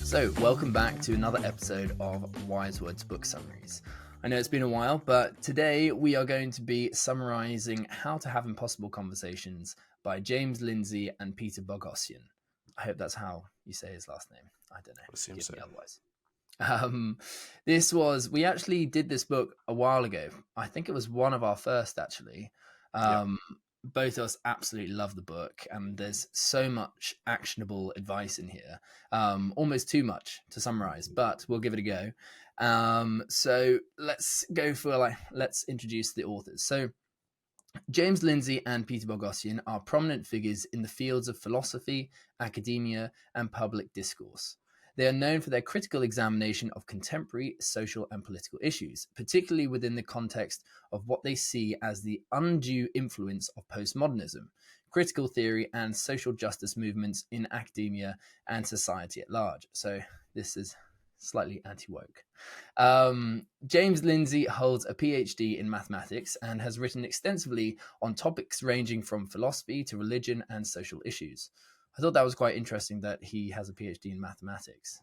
So, welcome back to another episode of Wise Words Book Summaries. I know it's been a while, but today we are going to be summarizing How to Have Impossible Conversations by James Lindsay and Peter Boghossian. I hope that's how you say his last name. I don't know. Assume so. Otherwise. We actually did this book a while ago. I think it was one of our first, actually. Both of us absolutely love the book, and there's so much actionable advice in here, almost too much to summarize, but we'll give it a go. So let's introduce the authors. So James Lindsay and Peter Boghossian are prominent figures in the fields of philosophy, academia, and public discourse. They are known for their critical examination of contemporary social and political issues, particularly within the context of what they see as the undue influence of postmodernism, critical theory, and social justice movements in academia and society at large. So this is slightly anti-woke. James Lindsay holds a PhD in mathematics and has written extensively on topics ranging from philosophy to religion and social issues. I thought that was quite interesting that he has a PhD in mathematics.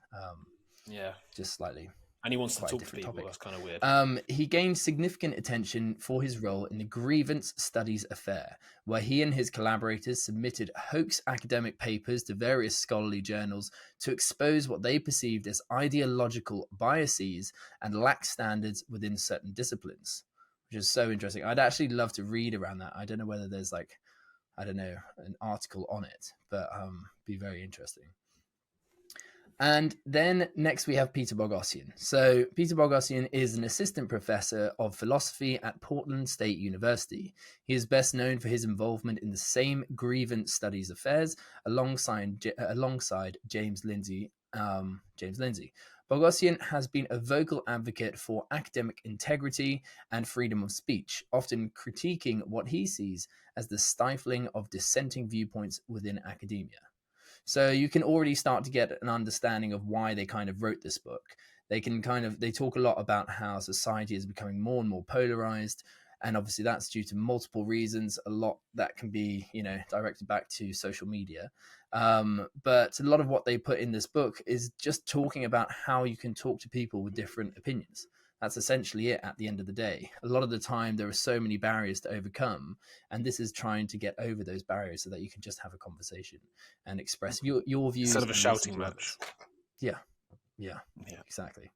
Just slightly. And he wants to talk to people. That's kind of weird. He gained significant attention for his role in the Grievance Studies affair, where he and his collaborators submitted hoax academic papers to various scholarly journals to expose what they perceived as ideological biases and lax standards within certain disciplines, which is so interesting. I'd actually love to read around that. I don't know whether there's an article on it, but be very interesting. And then next we have Peter Boghossian. So Peter Boghossian is an assistant professor of philosophy at Portland State University. He is best known for his involvement in the same Grievance Studies affairs alongside James Lindsay. Boghossian has been a vocal advocate for academic integrity and freedom of speech, often critiquing what he sees as the stifling of dissenting viewpoints within academia. So you can already start to get an understanding of why they kind of wrote this book. They talk a lot about how society is becoming more and more polarized, and obviously that's due to multiple reasons. A lot that can be, directed back to social media. But a lot of what they put in this book is just talking about how you can talk to people with different opinions. That's essentially it at the end of the day. A lot of the time, there are so many barriers to overcome, and this is trying to get over those barriers so that you can just have a conversation and express your views. Instead of a shouting match. Yeah, exactly.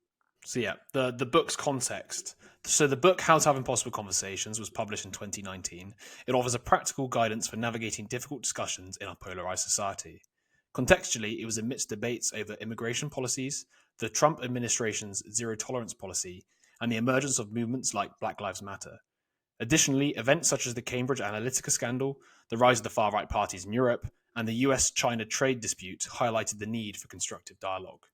So the book's context. So the book, How to Have Impossible Conversations, was published in 2019. It offers a practical guidance for navigating difficult discussions in our polarized society. Contextually, it was amidst debates over immigration policies, the Trump administration's zero-tolerance policy, and the emergence of movements like Black Lives Matter. Additionally, events such as the Cambridge Analytica scandal, the rise of the far-right parties in Europe, and the US-China trade dispute highlighted the need for constructive dialogue.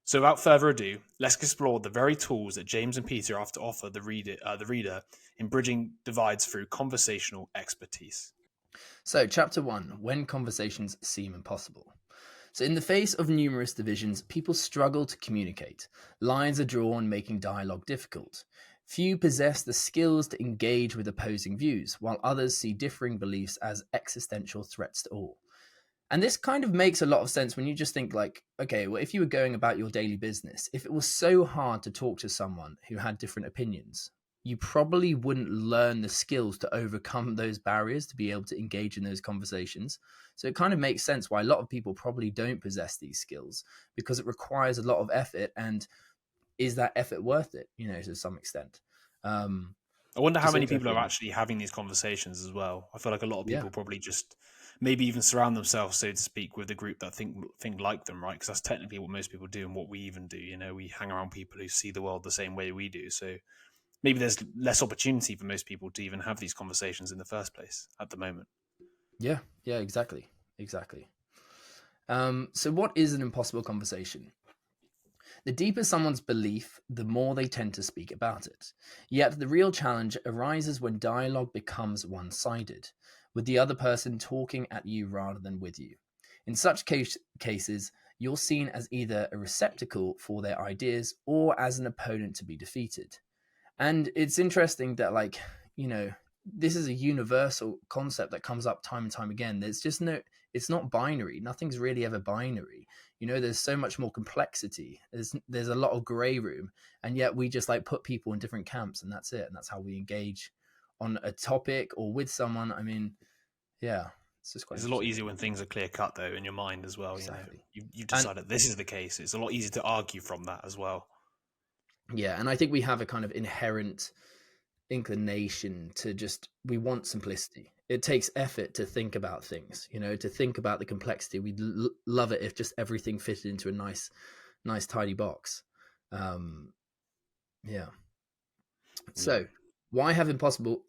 So without further ado, let's explore the very tools that James and Peter have to offer the reader in bridging divides through conversational expertise. So, Chapter 1, When Conversations Seem Impossible. So in the face of numerous divisions, people struggle to communicate. Lines are drawn, making dialogue difficult. Few possess the skills to engage with opposing views, while others see differing beliefs as existential threats to all. And this kind of makes a lot of sense when you just think if you were going about your daily business, if it was so hard to talk to someone who had different opinions, you probably wouldn't learn the skills to overcome those barriers to be able to engage in those conversations. So it kind of makes sense why a lot of people probably don't possess these skills, because it requires a lot of effort. And is that effort worth it, to some extent? I wonder how many people are actually having these conversations as well. I feel like a lot of people probably just maybe even surround themselves, so to speak, with a group that think like them, right? Because that's technically what most people do and what we even do. We hang around people who see the world the same way we do. So maybe there's less opportunity for most people to even have these conversations in the first place at the moment. Yeah, exactly. So what is an impossible conversation? The deeper someone's belief, the more they tend to speak about it. Yet the real challenge arises when dialogue becomes one-sided, with the other person talking at you rather than with you. In such cases, you're seen as either a receptacle for their ideas or as an opponent to be defeated. And it's interesting that, this is a universal concept that comes up time and time again. It's not binary. Nothing's really ever binary. You know, there's so much more complexity. There's a lot of gray room, and yet we just like put people in different camps, and that's it. And that's how we engage on a topic or with someone. I mean, yeah, it's just quite It's a lot interesting. easier when things are clear cut, though, in your mind as well. Exactly. You've And decided this is the case. It's a lot easier to argue from that as well. yeah, and I think we have a kind of inherent inclination to we want simplicity. It takes effort to think about things, you know, to think about the complexity. We'd love it if just everything fitted into a nice tidy box. Yeah. So why have impossible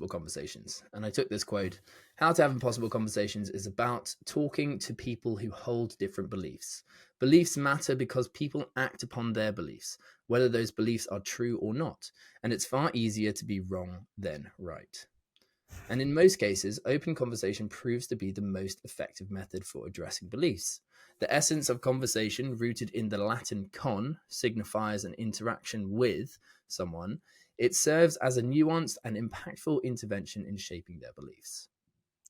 conversations? And I took this quote: how to have impossible conversations is about talking to people who hold different beliefs. Beliefs matter because people act upon their beliefs, whether those beliefs are true or not, and it's far easier to be wrong than right. And in most cases, open conversation proves to be the most effective method for addressing beliefs. The essence of conversation, rooted in the Latin con, signifies an interaction with someone. It serves as a nuanced and impactful intervention in shaping their beliefs.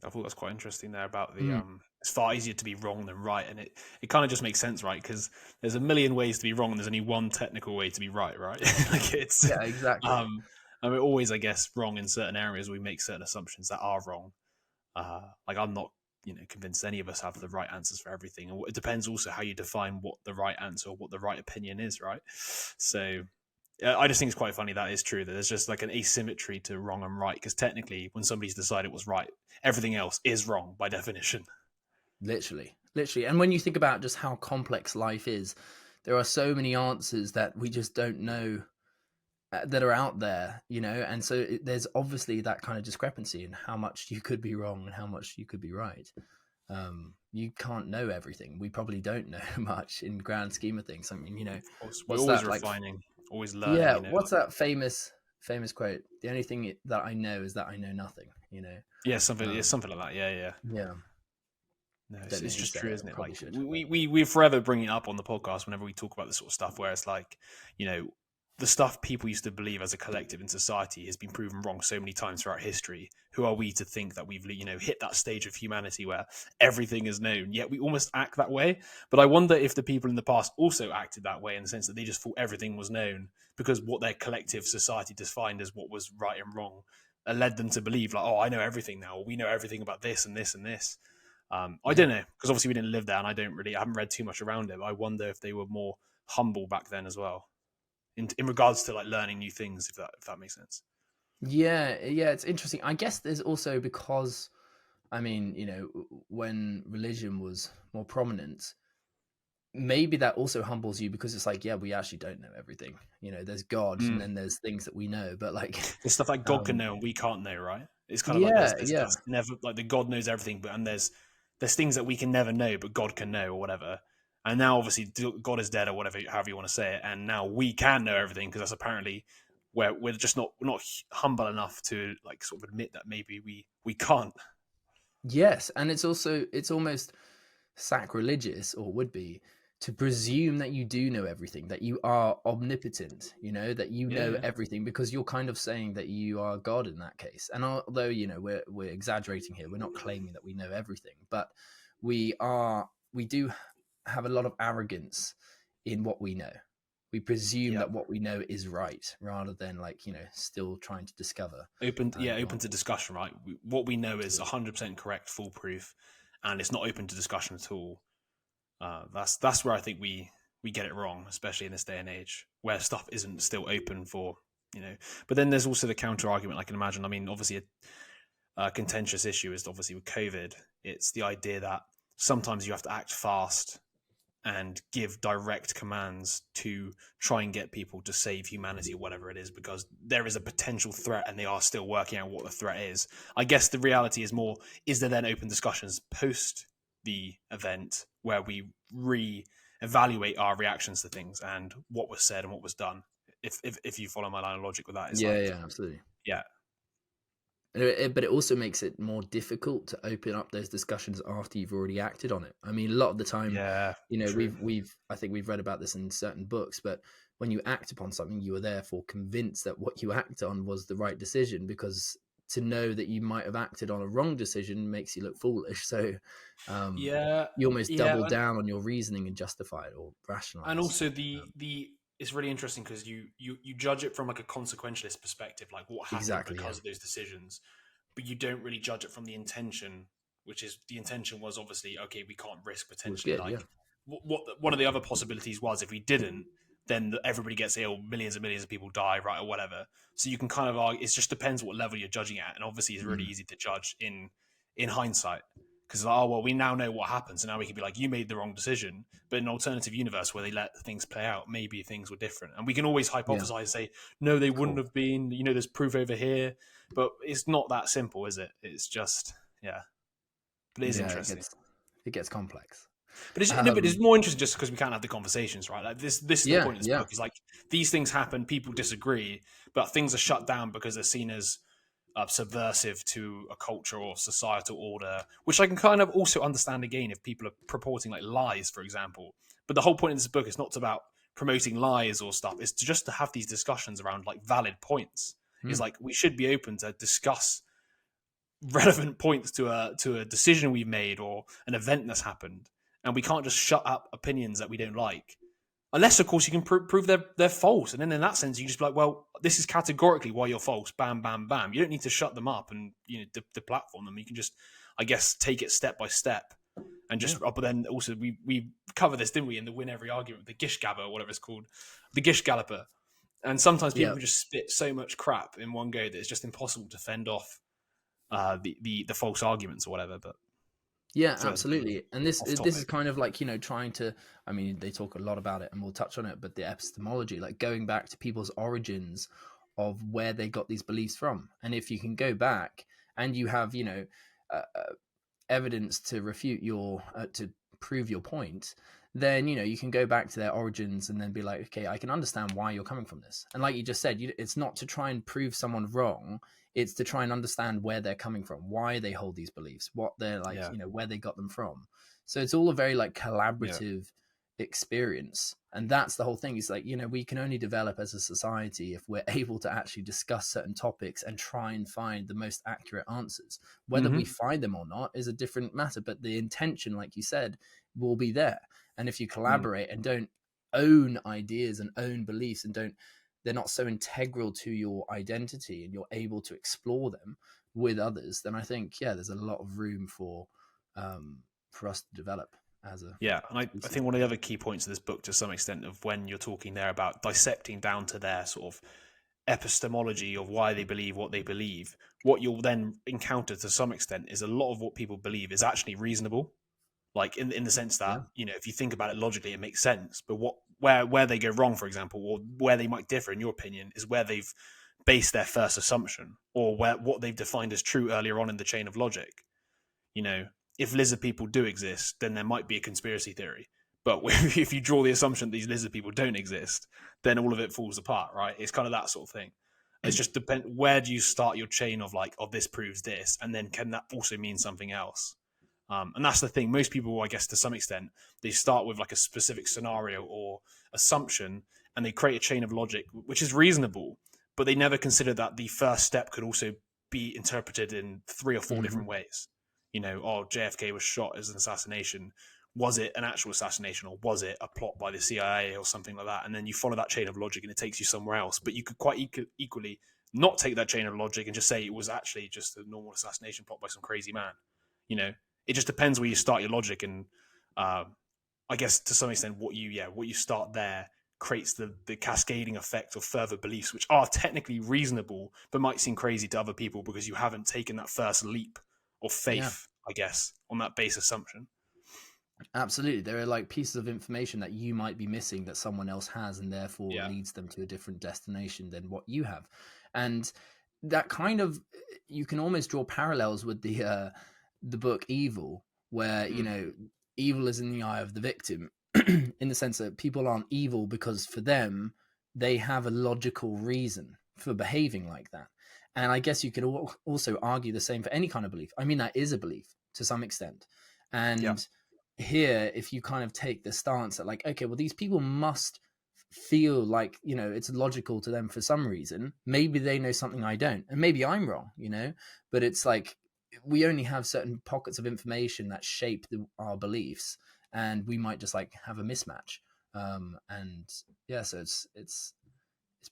I thought that's quite interesting there about the it's far easier to be wrong than right, and it kind of just makes sense, right? Because there's a million ways to be wrong, and there's only one technical way to be right, right? Like it's Yeah, exactly. and we're always, I guess, wrong in certain areas. We make certain assumptions that are wrong. Like I'm not, convinced any of us have the right answers for everything, and it depends also how you define what the right answer or what the right opinion is, right? So I just think it's quite funny that is true, that there's just like an asymmetry to wrong and right, because technically when somebody's decided what's right, everything else is wrong by definition. Literally. And when you think about just how complex life is, there are so many answers that we just don't know that are out there, and so there's obviously that kind of discrepancy in how much you could be wrong and how much you could be right. You can't know everything. We probably don't know much in grand scheme of things. I mean, Of course, we're what's always that like? refining, always Yeah, learning. what's that famous quote? The only thing that I know is that I know nothing. Yeah, something like that. Yeah. Yeah. No, Don't know it's who just said true, it. isn't it? Probably Like should. we forever bring it up on the podcast whenever we talk about this sort of stuff, where it's like, the stuff people used to believe as a collective in society has been proven wrong so many times throughout history. Who are we to think that we've, hit that stage of humanity where everything is known, yet we almost act that way? But I wonder if the people in the past also acted that way, in the sense that they just thought everything was known, because what their collective society defined as what was right and wrong led them to believe, like, oh, I know everything now, or we know everything about this and this and this. I don't know, because obviously we didn't live there, and I haven't read too much around it. But I wonder if they were more humble back then as well, in regards to like learning new things, if that makes sense. Yeah, it's interesting. I guess there's also, because I mean, when religion was more prominent, maybe that also humbles you, because it's like, yeah, we actually don't know everything. There's God, and then there's things that we know, but like There's stuff like God can know and we can't know, right? It's kind of like yeah, there's never, like, the God knows everything, but and there's things that we can never know, but God can know, or whatever. And now obviously God is dead, or whatever, however you want to say it, and now we can know everything, because that's apparently where we're just not humble enough to like sort of admit that maybe we can't. yes, and it's almost sacrilegious, or would be, to presume that you do know everything, that you are omnipotent, that you know Yeah. everything, because you're kind of saying that you are God in that case. And although we're exaggerating here, we're not claiming that we know everything, but we do have a lot of arrogance in what we know. We presume Yeah. that what we know is right, rather than still trying to discover. Open to discussion, right? What we know is Absolutely. 100% correct, foolproof, and it's not open to discussion at all. That's where I think we get it wrong, especially in this day and age where stuff isn't still open for, But then there's also the counter argument. I can imagine. I mean, obviously, a contentious issue is obviously with COVID. It's the idea that sometimes you have to act fast and give direct commands to try and get people to save humanity, or whatever it is, because there is a potential threat and they are still working out what the threat is. I guess the reality is more, is there then open discussions post the event where we re-evaluate our reactions to things and what was said and what was done? If you follow my line of logic with that, it's like, Yeah, absolutely. yeah. But it also makes it more difficult to open up those discussions after you've already acted on it. I mean, a lot of the time, Yeah, true. I think we've read about this in certain books, but when you act upon something, you are therefore convinced that what you act on was the right decision, because to know that you might have acted on a wrong decision makes you look foolish. So Yeah, you almost yeah, double down on your reasoning and justify it or and rationalize. also the it's really interesting because you judge it from like a consequentialist perspective, like what happened Exactly. because Yeah. of those decisions, but you don't really judge it from the intention, which is the intention was obviously okay. We can't risk It was potentially good. Yeah. like one of the other possibilities was if we didn't, then everybody gets ill, millions and millions of people die, right, or whatever. So you can kind of argue. It just depends what level you're judging at, and obviously it's really Mm. easy to judge in hindsight. Because oh well, we now know what happens, and now we can be like, you made the wrong decision. But in an alternative universe where they let things play out, maybe things were different, and we can always Yeah. hypothesize, say, no, they wouldn't Cool. have been. You know, there's proof over here, but it's not that simple, is it? It's just yeah, but it is Yeah. interesting. It gets complex. But it's no, but it's Um, more interesting just because we can't have the conversations, right? Like this is the yeah. point of this Yeah. book. Is like these things happen, people disagree, but things are shut down because they're seen as subversive to a culture or societal order, which I can kind of also understand again if people are purporting like lies, for example. But the whole point of this book is not about promoting lies or stuff. It's to have these discussions around like valid points. Is Mm. like we should be open to discuss relevant points to a decision we've made or an event that's happened, and we can't just shut up opinions that we don't like. Unless, of course, you can prove they're false, and then in that sense, you just be like, "Well, this is categorically why you're false." Bam, bam, bam. You don't need to shut them up and deplatform them. You can just, I guess, take it step by step, and Yeah. just. But then also we covered this, didn't we, in the Win Every Argument, the Gish Gabber, whatever it's called, the Gish Galloper. And sometimes people Yeah. can just spit so much crap in one go that it's just impossible to fend off the false arguments or whatever. But Yeah, so that's absolutely. And this off this is topic. kind of like, trying to, I mean, they talk a lot about it and we'll touch on it, but the epistemology, like going back to people's origins of where they got these beliefs from. And if you can go back and you have, evidence to refute your to prove your point, then you can go back to their origins and then be like, okay, I can understand why you're coming from this. And like you just said, it's not to try and prove someone wrong, it's to try and understand where they're coming from, why they hold these beliefs, what they're like, Yeah, where they got them from. So it's all a very like yeah. collaborative experience, and that's the whole thing. Is like, we can only develop as a society if we're able to actually discuss certain topics and try and find the most accurate answers. Whether we Mm-hmm. find them or not is a different matter, but the intention, like you said, will be there. And if you Mm. collaborate and don't own ideas and own beliefs and don't, they're not so integral to your identity and you're able to explore them with others, then I think, yeah, there's a lot of room for us to develop as a Yeah, and I species. think one of the other key points of this book, to some extent, of when you're talking there about dissecting down to their sort of epistemology of why they believe what they believe, what you'll then encounter to some extent is a lot of what people believe is actually reasonable. Like in the sense that, Yeah. if you think about it logically, it makes sense. But where they go wrong, for example, or where they might differ, in your opinion, is where they've based their first assumption, or where what they've defined as true earlier on in the chain of logic. You know, if lizard people do exist, then there might be a conspiracy theory. But if you draw the assumption that these lizard people don't exist, then all of it falls apart, right? It's kind of that sort of thing. It's just where do you start your chain of like, oh, this proves this, and then can that also mean something else? And that's the thing. Most people, I guess, to some extent, they start with like a specific scenario or assumption, and they create a chain of logic, which is reasonable, but they never consider that the first step could also be interpreted in 3 or 4 Hmm. different ways. Oh, JFK was shot as an assassination. Was it an actual assassination, or was it a plot by the CIA or something like that? And then you follow that chain of logic, and it takes you somewhere else. But you could quite equally not take that chain of logic and just say it was actually just a normal assassination plot by some crazy man. It just depends where you start your logic, and I guess to some extent what you start there creates the cascading effect of further beliefs, which are technically reasonable but might seem crazy to other people because you haven't taken that first leap of Yeah, faith, I guess, on that base assumption. absolutely. There are like pieces of information that you might be missing that someone else has, and therefore Yeah. leads them to a different destination than what you have. And that kind of, you can almost draw parallels with the book Evil, where Mm. evil is in the eye of the victim, in the sense that people aren't evil because for them they have a logical reason for behaving like that. And I guess you could also argue the same for any kind of belief. I mean, that is a belief to some extent. Yeah. And here, if you kind of take the stance that like, okay, well, these people must feel like, it's logical to them for some reason. Maybe they know something I don't, and maybe I'm wrong, but it's like we only have certain pockets of information that shape our beliefs, and we might just like have a mismatch. And yeah, so it's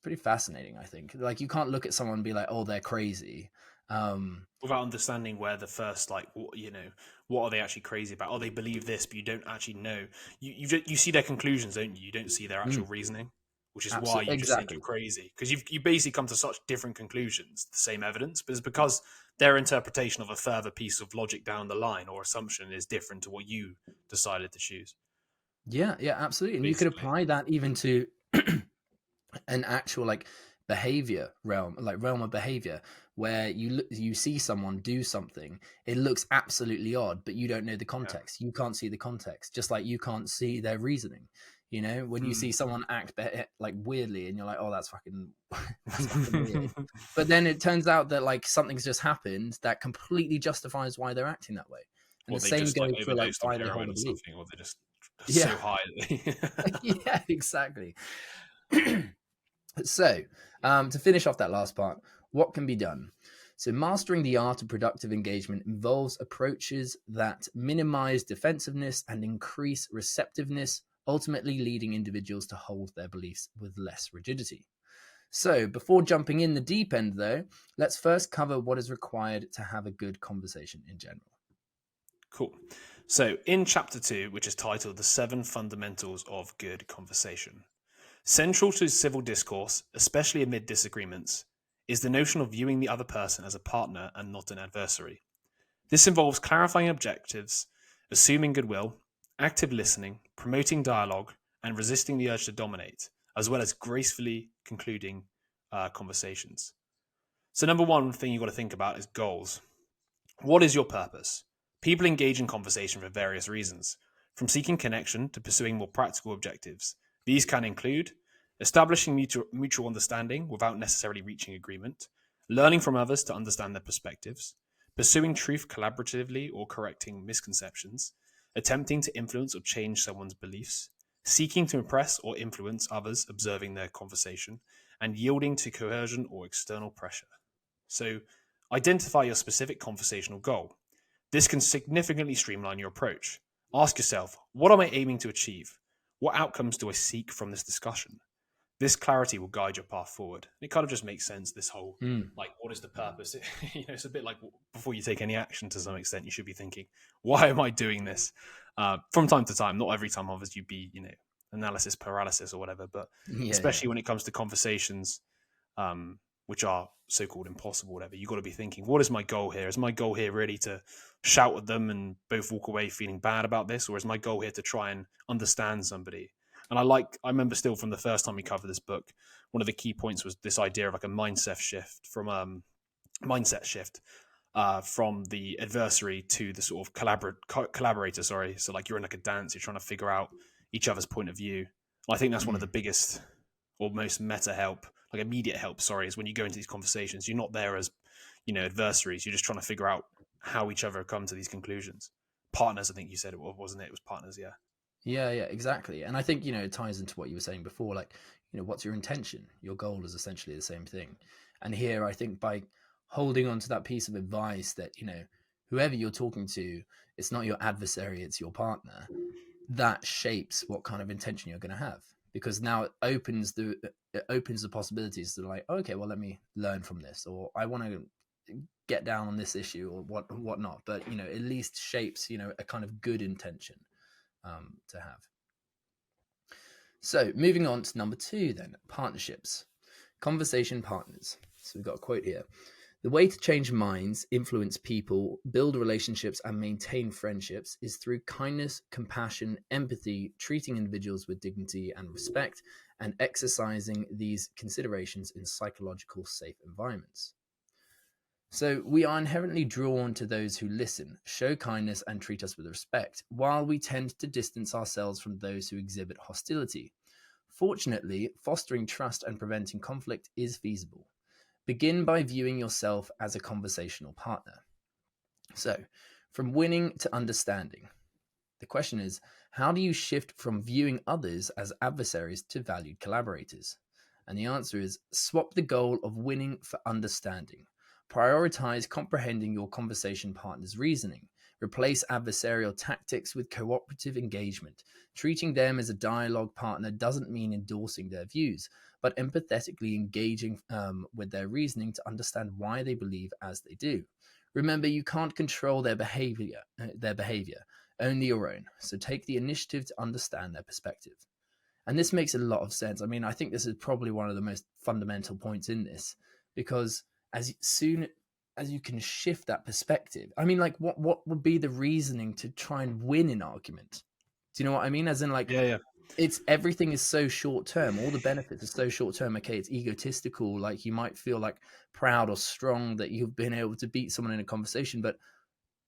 pretty fascinating. I think like you can't look at someone and be like, oh, they're crazy. Without understanding where the first, like, what are they actually crazy about? Oh, they believe this, but you don't actually know. You see their conclusions, don't you? You don't see their actual reasoning, which is why Absolutely, you just think exactly. it crazy. Because you basically come to such different conclusions, the same evidence, but it's because their interpretation of a further piece of logic down the line or assumption is different to what you decided to choose. Yeah, absolutely. And you could Basically, apply that even to an actual like behavior realm, like realm of behavior, where you see someone do something, it looks absolutely odd, but you don't know the yeah. context. You can't see the context, just like you can't see their reasoning. When you see someone act like weirdly, and you're like, oh, that's fucking that's fucking weird. But then it turns out that like something's just happened that completely justifies why they're acting that way. And Or the they've same just like goes for like overdosed on why they heroin hold a or belief. something, or they're just Yeah. so high. Yeah, exactly. So, to finish off that last part, what can be done? So, mastering the art of productive engagement involves approaches that minimize defensiveness and increase receptiveness, ultimately leading individuals to hold their beliefs with less rigidity. So, before jumping in the deep end, though, let's first cover what is required to have a good conversation in general. Cool. So, in chapter 2, which is titled The 7 Fundamentals of Good Conversation, central to civil discourse, especially amid disagreements, is the notion of viewing the other person as a partner and not an adversary. This involves clarifying objectives, assuming goodwill, active listening, promoting dialogue, and resisting the urge to dominate, as well as gracefully concluding conversations. So, number one thing you've got to think about is goals. What is your purpose? People engage in conversation for various reasons, from seeking connection to pursuing more practical objectives. These can include establishing mutual understanding without necessarily reaching agreement, learning from others to understand their perspectives, pursuing truth collaboratively or correcting misconceptions, attempting to influence or change someone's beliefs, seeking to impress or influence others observing their conversation, and yielding to coercion or external pressure. So, identify your specific conversational goal. This can significantly streamline your approach. Ask yourself, what am I aiming to achieve? What outcomes do I seek from this discussion? This clarity will guide your path forward. It kind of just makes sense, this whole, like, what is the purpose? It's a bit like before you take any action to some extent, you should be thinking, why am I doing this? From time to time, not every time, obviously, you'd be, analysis paralysis or whatever, but Yeah. especially when it comes to conversations, which are so-called impossible, whatever, you've got to be thinking, what is my goal here? Is my goal here really to shout at them and both walk away feeling bad about this? Or is my goal here to try and understand somebody? And I remember still from the first time we covered this book, one of the key points was this idea of like a mindset shift from the adversary to the sort of collaborator. Sorry. So like you're in like a dance, you're trying to figure out each other's point of view. I think that's one of the biggest or most meta help, like immediate help, sorry, is when you go into these conversations, you're not there as, adversaries. You're just trying to figure out how each other come to these conclusions. Partners, I think you said it was, wasn't it? It was partners, yeah. Yeah, exactly. And I think, it ties into what you were saying before, like, what's your intention? Your goal is essentially the same thing. And here, I think by holding on to that piece of advice that, whoever you're talking to, it's not your adversary, it's your partner, that shapes what kind of intention you're going to have. Because now it opens the possibilities to like, okay, well, let me learn from this, or I want to get down on this issue or whatnot. But, at least shapes, a kind of good intention to have. So moving on to number 2 then, partnerships. Conversation partners. So we've got a quote here. The way to change minds, influence people, build relationships, and maintain friendships is through kindness, compassion, empathy, treating individuals with dignity and respect, and exercising these considerations in psychological safe environments. So we are inherently drawn to those who listen, show kindness, and treat us with respect, while we tend to distance ourselves from those who exhibit hostility. Fortunately, fostering trust and preventing conflict is feasible. Begin by viewing yourself as a conversational partner. So, from winning to understanding. The question is, how do you shift from viewing others as adversaries to valued collaborators? And the answer is swap the goal of winning for understanding. Prioritize comprehending your conversation partner's reasoning. Replace adversarial tactics with cooperative engagement. Treating them as a dialogue partner doesn't mean endorsing their views, but empathetically engaging with their reasoning to understand why they believe as they do. Remember, you can't control their behavior, only your own. So take the initiative to understand their perspective. And this makes a lot of sense. I mean, I think this is probably one of the most fundamental points in this, because as soon as you can shift that perspective, I mean, like, what would be the reasoning to try and win an argument? Do you know what I mean? As in, like, Yeah, yeah. it's everything is so short term. All the benefits are so short term. Okay, it's egotistical. Like, you might feel like proud or strong that you've been able to beat someone in a conversation, but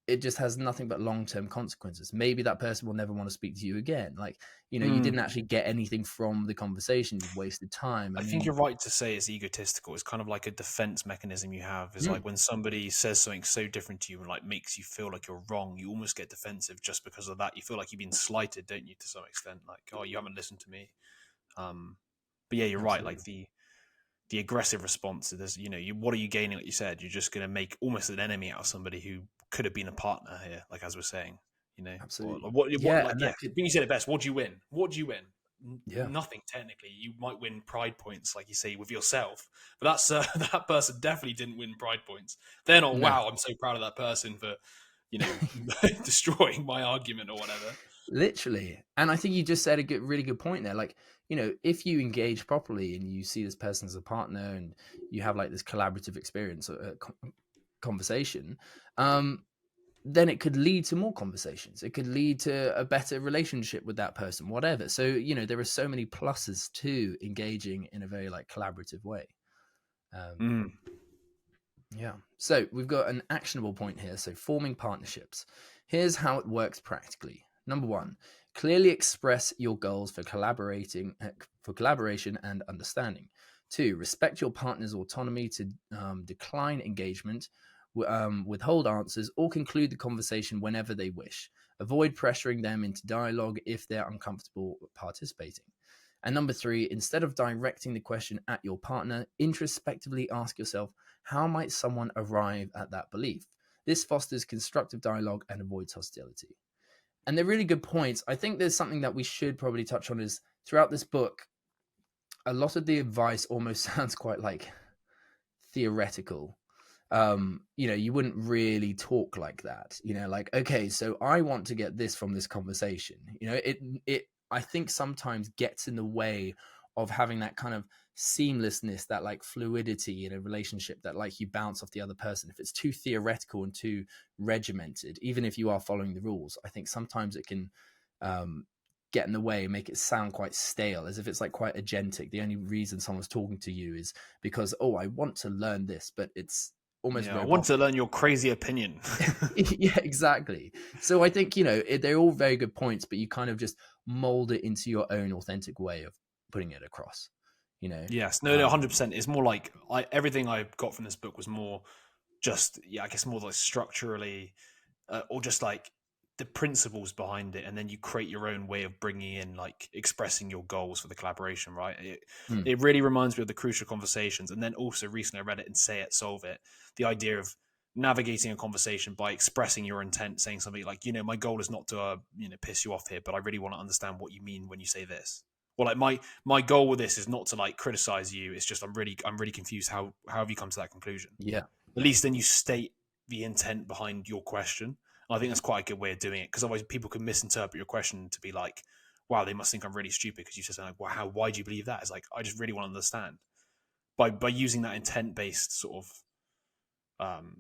it just has nothing but long-term consequences. Maybe that person will never want to speak to you again. Like, you didn't actually get anything from the conversation. You've wasted time. I I think mean, you're right to say it's egotistical. It's kind of like a defense mechanism you have. It's like when somebody says something so different to you and like makes you feel like you're wrong, you almost get defensive just because of that. You feel like you've been slighted, don't you, to some extent? Like, oh, you haven't listened to me. But yeah, you're right. absolutely. Like the aggressive response to this, what are you gaining? Like you said, you're just going to make almost an enemy out of somebody who could have been a partner here. Like as we're saying, or Absolutely. what, Yeah. like, And yeah. that I could, think you said it best. What do you win? What do you win? yeah, Nothing technically. You might win pride points, like you say, with yourself. But that's that person definitely didn't win pride points. They're not. no, Wow, I'm so proud of that person for, destroying my argument or whatever. literally. And I think you just said a really good point there. Like, if you engage properly and you see this person as a partner and you have like this collaborative experience, conversation, then it could lead to more conversations. It could lead to a better relationship with that person, whatever. So, there are so many pluses to engaging in a very like collaborative way. Yeah. So we've got an actionable point here. So forming partnerships. Here's how it works practically. Number one, clearly express your goals for collaboration and understanding. Two, respect your partner's autonomy to decline engagement, withhold answers, or conclude the conversation whenever they wish. Avoid pressuring them into dialogue if they're uncomfortable participating. And number three, instead of directing the question at your partner, introspectively ask yourself, how might someone arrive at that belief? This fosters constructive dialogue and avoids hostility. And they're really good points. I think there's something that we should probably touch on is throughout this book, a lot of the advice almost sounds quite like theoretical. You wouldn't really talk like that. Like, okay, so I want to get this from this conversation. It I think sometimes gets in the way of having that kind of seamlessness, that like fluidity in a relationship that like you bounce off the other person. If it's too theoretical and too regimented, even if you are following the rules, I think sometimes it can get in the way and make it sound quite stale, as if it's like quite agentic. The only reason someone's talking to you is because, oh, I want to learn this, but it's almost Yeah, I want to robotic. learn your crazy opinion. Yeah, exactly. So I think, they're all very good points, but you kind of just mold it into your own authentic way of putting it across, Yes, no, 100%. It's more like everything I got from this book was more just, I guess more like structurally, or just like the principles behind it, and then you create your own way of bringing in, like expressing your goals for the collaboration. Right? Mm, It really reminds me of the crucial conversations, and then also recently I read it in Say It, Solve It. The idea of navigating a conversation by expressing your intent, saying something like, my goal is not to piss you off here, but I really want to understand what you mean when you say this. Or like my goal with this is not to like criticize you. It's just I'm really confused. How have you come to that conclusion? yeah. At least then you state the intent behind your question. And I think that's quite a good way of doing it, because otherwise people can misinterpret your question to be like, wow, they must think I'm really stupid because you said something like, wow, why do you believe that? It's like, I just really want to understand. By using that intent based sort of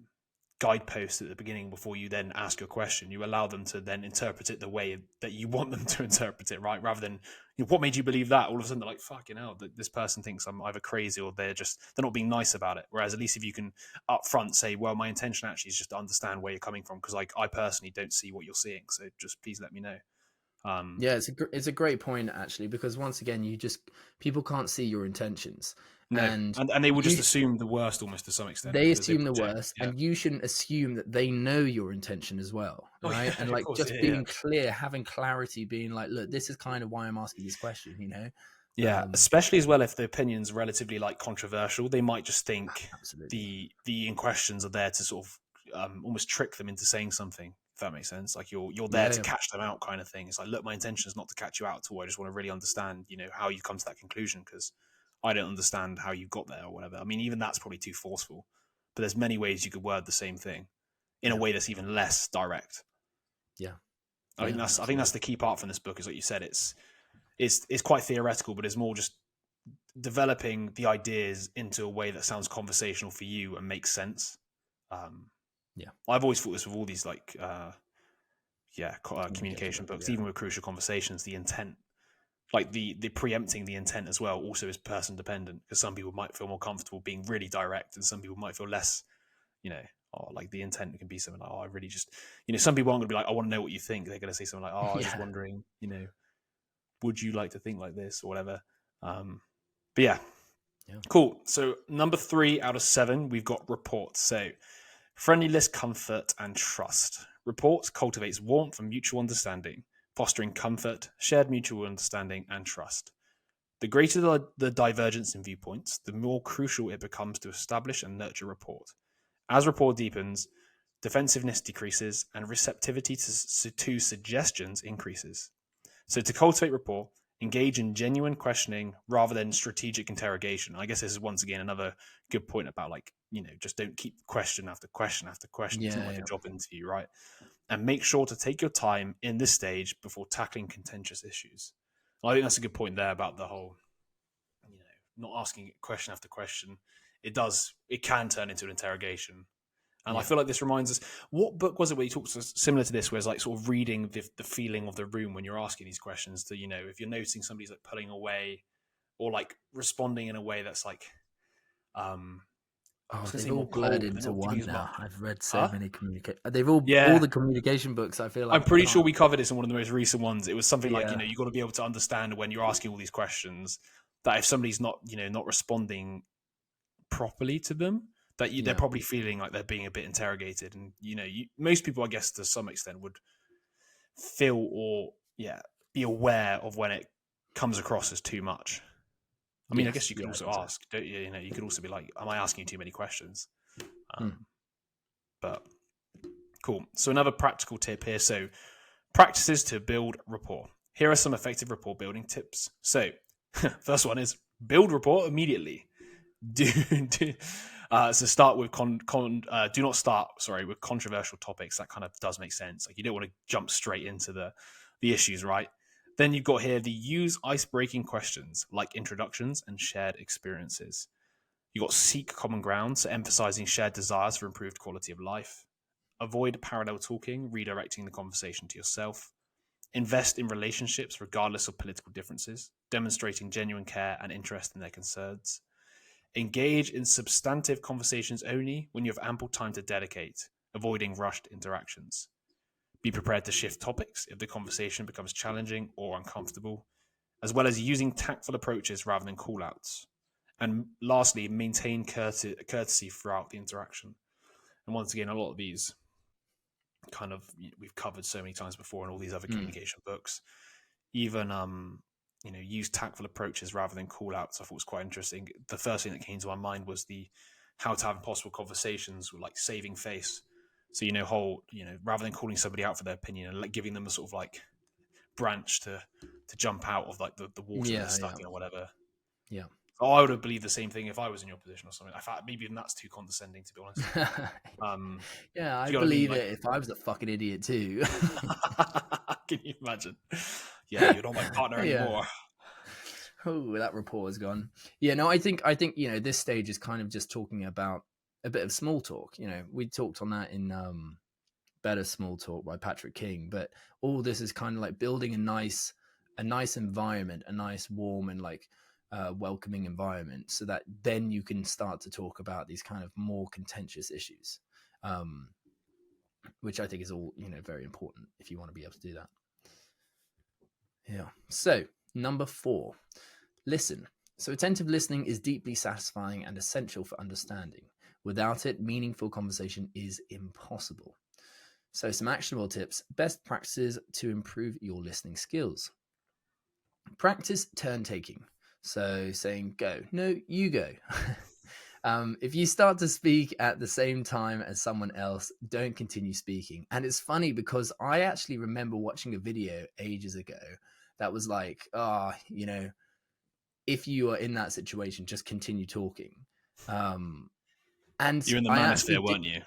guidepost at the beginning before you then ask your question, you allow them to then interpret it the way that you want them to interpret it, right? Rather than, what made you believe that? All of a sudden they're like, fucking hell, this person thinks I'm either crazy or they're not being nice about it. Whereas at least if you can up front say, well, my intention actually is just to understand where you're coming from, because like I personally don't see what you're seeing, so just please let me know. Yeah, it's a great point actually, because once again, people can't see your intentions, No, and and they will just you assume the worst almost to some extent they because they assume the project. worst, Yeah. and you shouldn't assume that they know your intention as well, Oh right? yeah, And of like course. just Yeah, yeah. being clear, having clarity, being like, look, this is kind of why I'm asking this question, Yeah, especially as well if the opinion's relatively like controversial, they might just think Absolutely. the in questions are there to sort of almost trick them into saying something. If that makes sense, like you're there to Yeah, catch them out, kind of thing. It's like, look, my intention is not to catch you out at all. I just want to really understand, how you come to that conclusion because I don't understand how you got there or whatever. I mean, even that's probably too forceful. But there's many ways you could word the same thing in a yeah, way that's even less direct. yeah, I think yeah, that's absolutely. the key part from this book is like you said, it's quite theoretical, but it's more just developing the ideas into a way that sounds conversational for you and makes sense. Um, Yeah, I've always thought this with all these like communication communication books. books, Yeah, even with crucial conversations, the intent, like the preempting the intent as well, also is person dependent because some people might feel more comfortable being really direct, and some people might feel less. You know, or like the intent can be something like, oh, I really just, some people aren't going to be like, I want to know what you think. They're going to say something like, oh, I was just yeah, wondering, would you like to think like this or whatever. But yeah, yeah, cool. So number 3 out of 7, we've got reports. So friendliness, comfort, and trust. Reports cultivates warmth and mutual understanding, fostering comfort, shared mutual understanding, and trust. The greater the divergence in viewpoints, the more crucial it becomes to establish and nurture rapport. As rapport deepens, defensiveness decreases and receptivity to suggestions increases. So to cultivate rapport, engage in genuine questioning rather than strategic interrogation. I guess this is once again another good point about like, just don't keep question after question after question. It's not yeah, like a yeah, job interview, right? And make sure to take your time in this stage before tackling contentious issues. I think that's a good point there about the whole, not asking question after question. It can turn into an interrogation. And I yeah. feel like this reminds us, what book was it where you talked similar to this, where it's like sort of reading the feeling of the room when you're asking these questions to, if you're noticing somebody's like pulling away or like responding in a way that's like, I Oh, was going to they've say all more blurred cold, but they're into not giving one as much. now. I've read so Huh? many They've all Yeah. the communication books. I feel I'm like I pretty sure can't. we covered this in one of the most recent ones. It was something like, Yeah, you got to be able to understand when you're asking all these questions that if somebody's not, not responding properly to them, that they're yeah, probably feeling like they're being a bit interrogated. And, most people, I guess, to some extent would feel or be aware of when it comes across as too much. I mean, I guess yes, you could yeah, I also think so. ask, don't you? You could also be like, "Am I asking you too many questions?" Hmm. But cool. So another practical tip here. So practices to build rapport. Here are some effective rapport building tips. So first one is build rapport immediately. So start with do not start with controversial topics. That kind of does make sense. Like you don't want to jump straight into the issues, right? Then you've got here the use ice-breaking questions like introductions and shared experiences. You got seek common ground, so emphasizing shared desires for improved quality of life. Avoid parallel talking, redirecting the conversation to yourself. Invest in relationships regardless of political differences, demonstrating genuine care and interest in their concerns. Engage in substantive conversations only when you have ample time to dedicate, avoiding rushed interactions. Be prepared to shift topics if the conversation becomes challenging or uncomfortable, as well as using tactful approaches rather than call-outs. And lastly, maintain courtesy throughout the interaction. And once again, a lot of these kind of we've covered so many times before in all these other Hmm. communication books. Even use tactful approaches rather than call outs. I thought was quite interesting. The first thing that came to my mind was the how to have impossible conversations with like saving face. So rather than calling somebody out for their opinion and like giving them a sort of like branch to jump out of like the water that they're Yeah, stuck yeah, in or whatever. yeah. Oh, I would have believed the same thing if I was in your position or something. I thought maybe even that's too condescending, to be honest. Yeah, Do I'd you know what I mean? believe Like, it if I was a fucking idiot too. can you imagine? Yeah, you're not my partner Yeah. anymore. Oh, that rapport is gone. Yeah, no, I think this stage is kind of just talking about a bit of small talk. We talked on that in Better Small Talk by Patrick King, but all this is kind of like building a nice environment, a nice warm and like welcoming environment, so that then you can start to talk about these kind of more contentious issues, which I think is all very important if you want to be able to do that. Yeah. So, number 4, listen. So, attentive listening is deeply satisfying and essential for understanding. Without it, meaningful conversation is impossible. So, some actionable tips, best practices to improve your listening skills. Practice turn taking. So, saying go, no, you go. If you start to speak at the same time as someone else, don't continue speaking. And it's funny because I actually remember watching a video ages ago that was like, if you are in that situation, just continue talking. And You're in the I manosphere, actually did. weren't you? You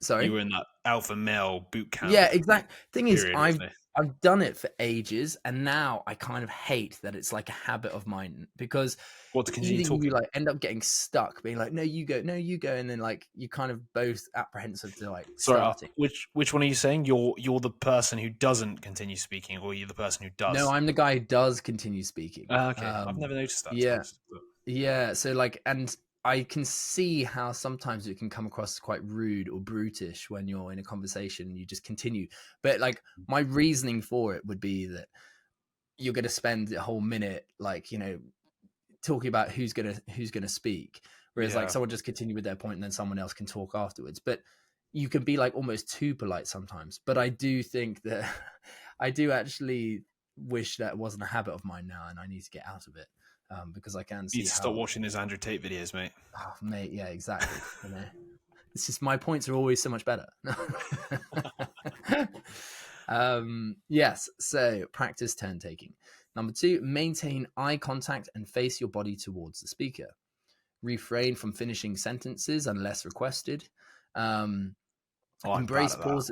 Sorry. were in that alpha male boot camp Yeah, exact. Thing is, period, I've wasn't it? I've done it for ages, and now I kind of hate that it's like a habit of mine because What, to continue either you talking? like end up getting stuck, being like, no, you go, no, you go, and then like you kind of both apprehensive to like Sorry, starting. which one are you saying? You're the person who doesn't continue speaking, or you're the person who No, does? I'm the guy who does continue speaking. Okay, I've never noticed that, to be Yeah, honest. But yeah. So like, and I can see how sometimes it can come across as quite rude or brutish when you're in a conversation and you just continue. But like, my reasoning for it would be that you're going to spend a whole minute, like, talking about who's gonna speak, whereas like yeah, someone just continue with their point and then someone else can talk afterwards. But you can be like almost too polite sometimes. But I do think that I do actually wish that wasn't a habit of mine now, and I need to get out of it, because I can you see need to stop how. watching those Andrew Tate videos, mate. Oh, mate, yeah, exactly. It's just my points are always so much better. Yes, so practice turn taking. Number 2, maintain eye contact and face your body towards the speaker. Refrain from finishing sentences unless requested. Oh, I'm bad Embrace at that. pause.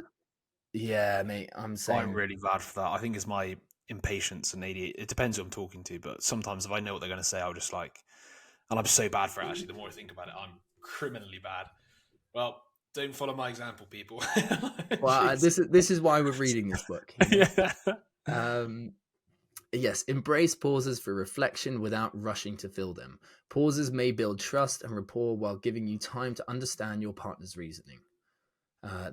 Yeah, mate, I'm I'm saying. really bad for that. I think it's my impatience and ADHD. It depends who I'm talking to, but sometimes if I know what they're going to say, I'll just like, and I'm so bad for it. Actually, the more I think about it, I'm criminally bad. Well, don't follow my example, people. Well, this is why we're reading this book. Yeah. Um, yes, embrace pauses for reflection without rushing to fill them. Pauses may build trust and rapport while giving you time to understand your partner's reasoning.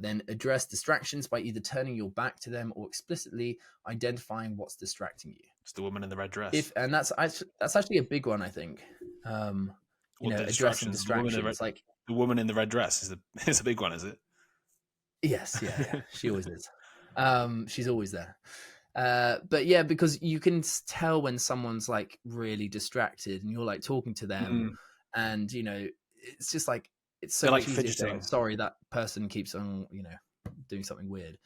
Then address distractions by either turning your back to them or explicitly identifying what's distracting you. It's the woman in the red dress. If and that's actually a big one, I think. What the Addressing distractions? distractions. Like, The woman in the red dress is a big one, is it? yes, yeah, she always is. She's always there. But yeah, because you can tell when someone's like really distracted, and you're like talking to them, Mm. and it's just like it's so They're like much easier if they're fidgeting. like, sorry, that person keeps on, doing something weird.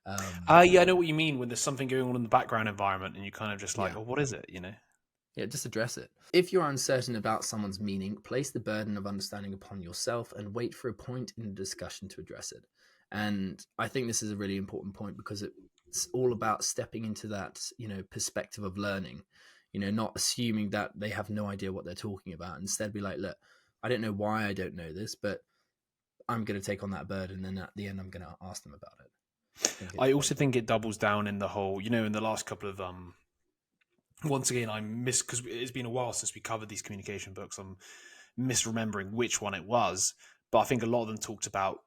Yeah, I know what you mean when there's something going on in the background environment, and you kind of just like, Yeah. oh, what is it? You know. Yeah, just address it. If you're uncertain about someone's meaning, place the burden of understanding upon yourself and wait for a point in the discussion to address it. And I think this is a really important point because it's all about stepping into that, perspective of learning, not assuming that they have no idea what they're talking about. Instead, be like, look, I don't know why I don't know this, but I'm going to take on that burden. And at the end, I'm going to ask them about it. I also think it doubles down in the whole, in the last couple of once again, because it's been a while since we covered these communication books. I'm misremembering which one it was, but I think a lot of them talked about,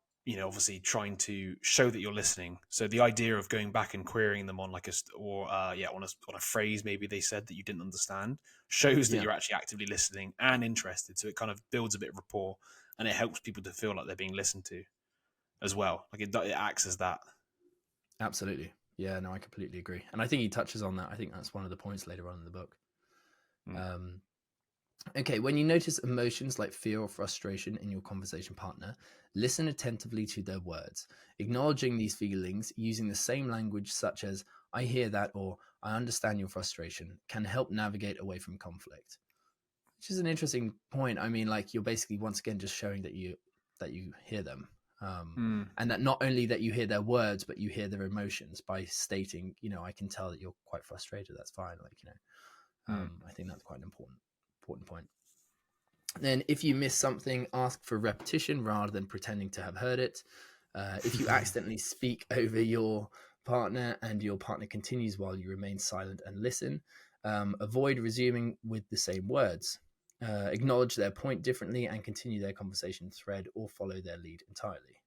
obviously trying to show that you're listening. So the idea of going back and querying them on on a phrase maybe they said that you didn't understand shows that Yeah, you're actually actively listening and interested. So it kind of builds a bit of rapport, and it helps people to feel like they're being listened to as well. Like it acts as that. absolutely. Yeah, no, I completely agree. And I think he touches on that. I think that's one of the points later on in the book. Mm. Um, Okay, when you notice emotions like fear or frustration in your conversation partner, listen attentively to their words. Acknowledging these feelings using the same language, such as I hear that or I understand your frustration, can help navigate away from conflict. Which is an interesting point. I mean, like, you're basically once again just showing that you hear them. Mm. And that not only that you hear their words, but you hear their emotions by stating, I can tell that you're quite frustrated. That's fine. Like, I think that's quite an important point. Then, if you miss something, ask for repetition rather than pretending to have heard it. If you accidentally speak over your partner and your partner continues while you remain silent and listen, avoid resuming with the same words. Acknowledge their point differently and continue their conversation thread or follow their lead entirely.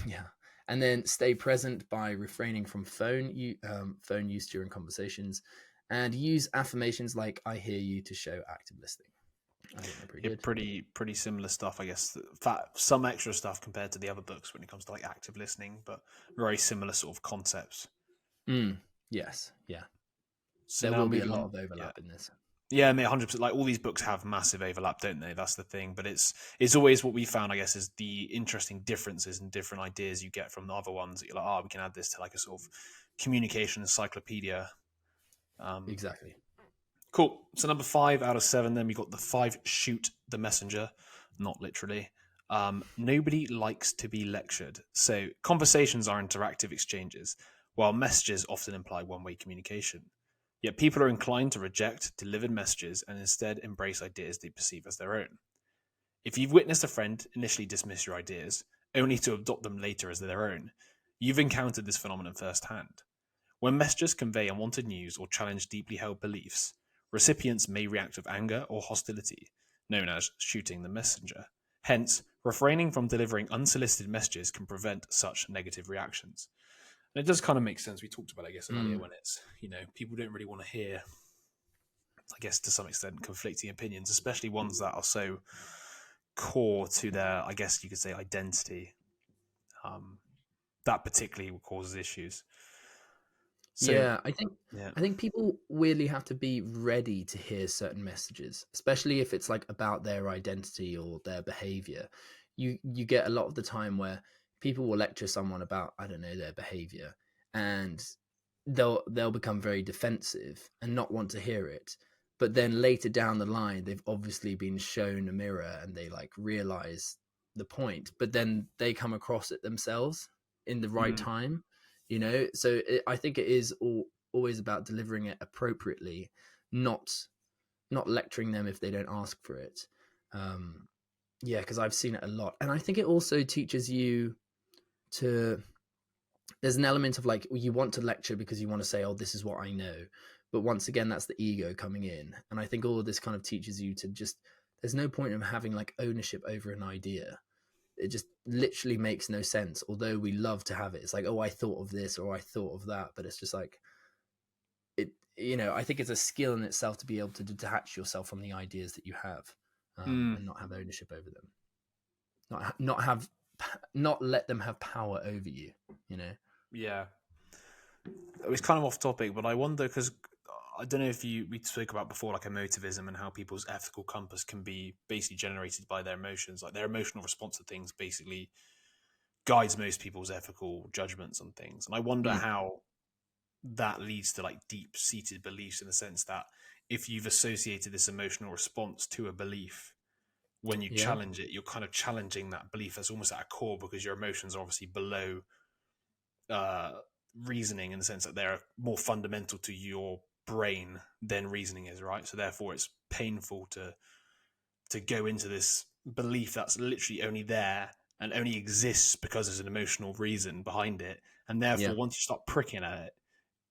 Yeah. And then stay present by refraining from phone use during conversations, and use affirmations like "I hear you" to show active listening. I think they're pretty Yeah, good. pretty similar stuff, I guess. Some extra stuff compared to the other books when it comes to like active listening, but very similar sort of concepts. Yes, yeah. So There now will be a moving lot on. of overlap in this. Yeah, mate, 100%. Like all these books have massive overlap, don't they? That's the thing. But it's always what we found, I guess, is the interesting differences and different ideas you get from the other ones. That you're like, we can add this to like a sort of communication encyclopedia. Exactly. Cool. So number 5 out of 7, then we got the 5 shoot the messenger, not literally. Nobody likes to be lectured. So conversations are interactive exchanges, while messages often imply one-way communication. Yet people are inclined to reject delivered messages and instead embrace ideas they perceive as their own. If you've witnessed a friend initially dismiss your ideas, only to adopt them later as their own, you've encountered this phenomenon firsthand. When messages convey unwanted news or challenge deeply held beliefs, recipients may react with anger or hostility, known as shooting the messenger. Hence, refraining from delivering unsolicited messages can prevent such negative reactions. And it does kind of make sense. We talked about it, I guess, earlier when it's, people don't really want to hear, I guess, to some extent, conflicting opinions, especially ones that are so core to their, I guess you could say, identity. That particularly causes issues. So, Yeah, yeah. I think people weirdly have to be ready to hear certain messages, especially if it's like about their identity or their behavior. You get a lot of the time where people will lecture someone about, I don't know, their behavior, and they'll become very defensive and not want to hear it. But then later down the line, they've obviously been shown a mirror and they like realize the point, but then they come across it themselves in the right time, so I think it is always about delivering it appropriately, not lecturing them if they don't ask for it. Yeah, because I've seen it a lot, and I think it also teaches you to, there's an element of like, you want to lecture because you want to say, oh, this is what I know, but once again, that's the ego coming in. And I think all of this kind of teaches you to just, there's no point in having like ownership over an idea. It just literally makes no sense, although we love to have it. It's like, oh, I thought of this or I thought of that, but it's just like, it, I think it's a skill in itself to be able to detach yourself from the ideas that you have, and not have ownership over them, not let them have power over you. Yeah. It was kind of off topic, but I wonder, because I don't know if we spoke about before, like emotivism and how people's ethical compass can be basically generated by their emotions. Like their emotional response to things basically guides most people's ethical judgments on things. And I wonder how that leads to like deep-seated beliefs, in the sense that if you've associated this emotional response to a belief, when you challenge it, you're kind of challenging that belief that's almost at a core, because your emotions are obviously below reasoning, in the sense that they're more fundamental to your brain than reasoning is, right? So therefore it's painful to go into this belief that's literally only there and only exists because there's an emotional reason behind it. And therefore once you start pricking at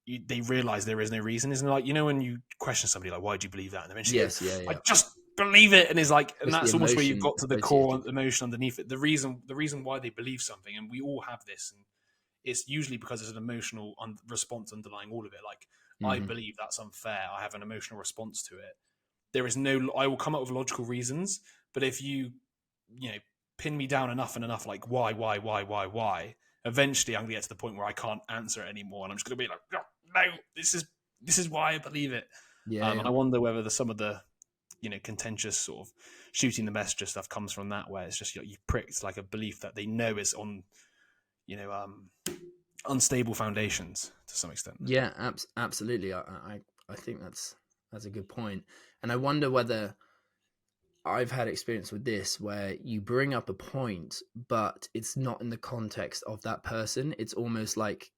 it, they realize there is no reason. Isn't it like, when you question somebody like, why do you believe that? And eventually I just believe it. And it's like, and It's that's the almost where you've emotion got to the core emotion underneath it. The reason why they believe something, and we all have this, and it's usually because there's an emotional response underlying all of it. Like, I believe that's unfair. I have an emotional response to it. There is no, I will come up with logical reasons, but if you pin me down enough and enough, like why, eventually I'm going to get to the point where I can't answer it anymore. And I'm just going to be like, no, this is why I believe it. And I wonder whether some of the, contentious sort of shooting the messenger stuff comes from that, where it's just, you've pricked like a belief that they know is on, unstable foundations to some extent. Yeah, absolutely. I think that's a good point. And I wonder whether, I've had experience with this where you bring up a point, but it's not in the context of that person. It's almost like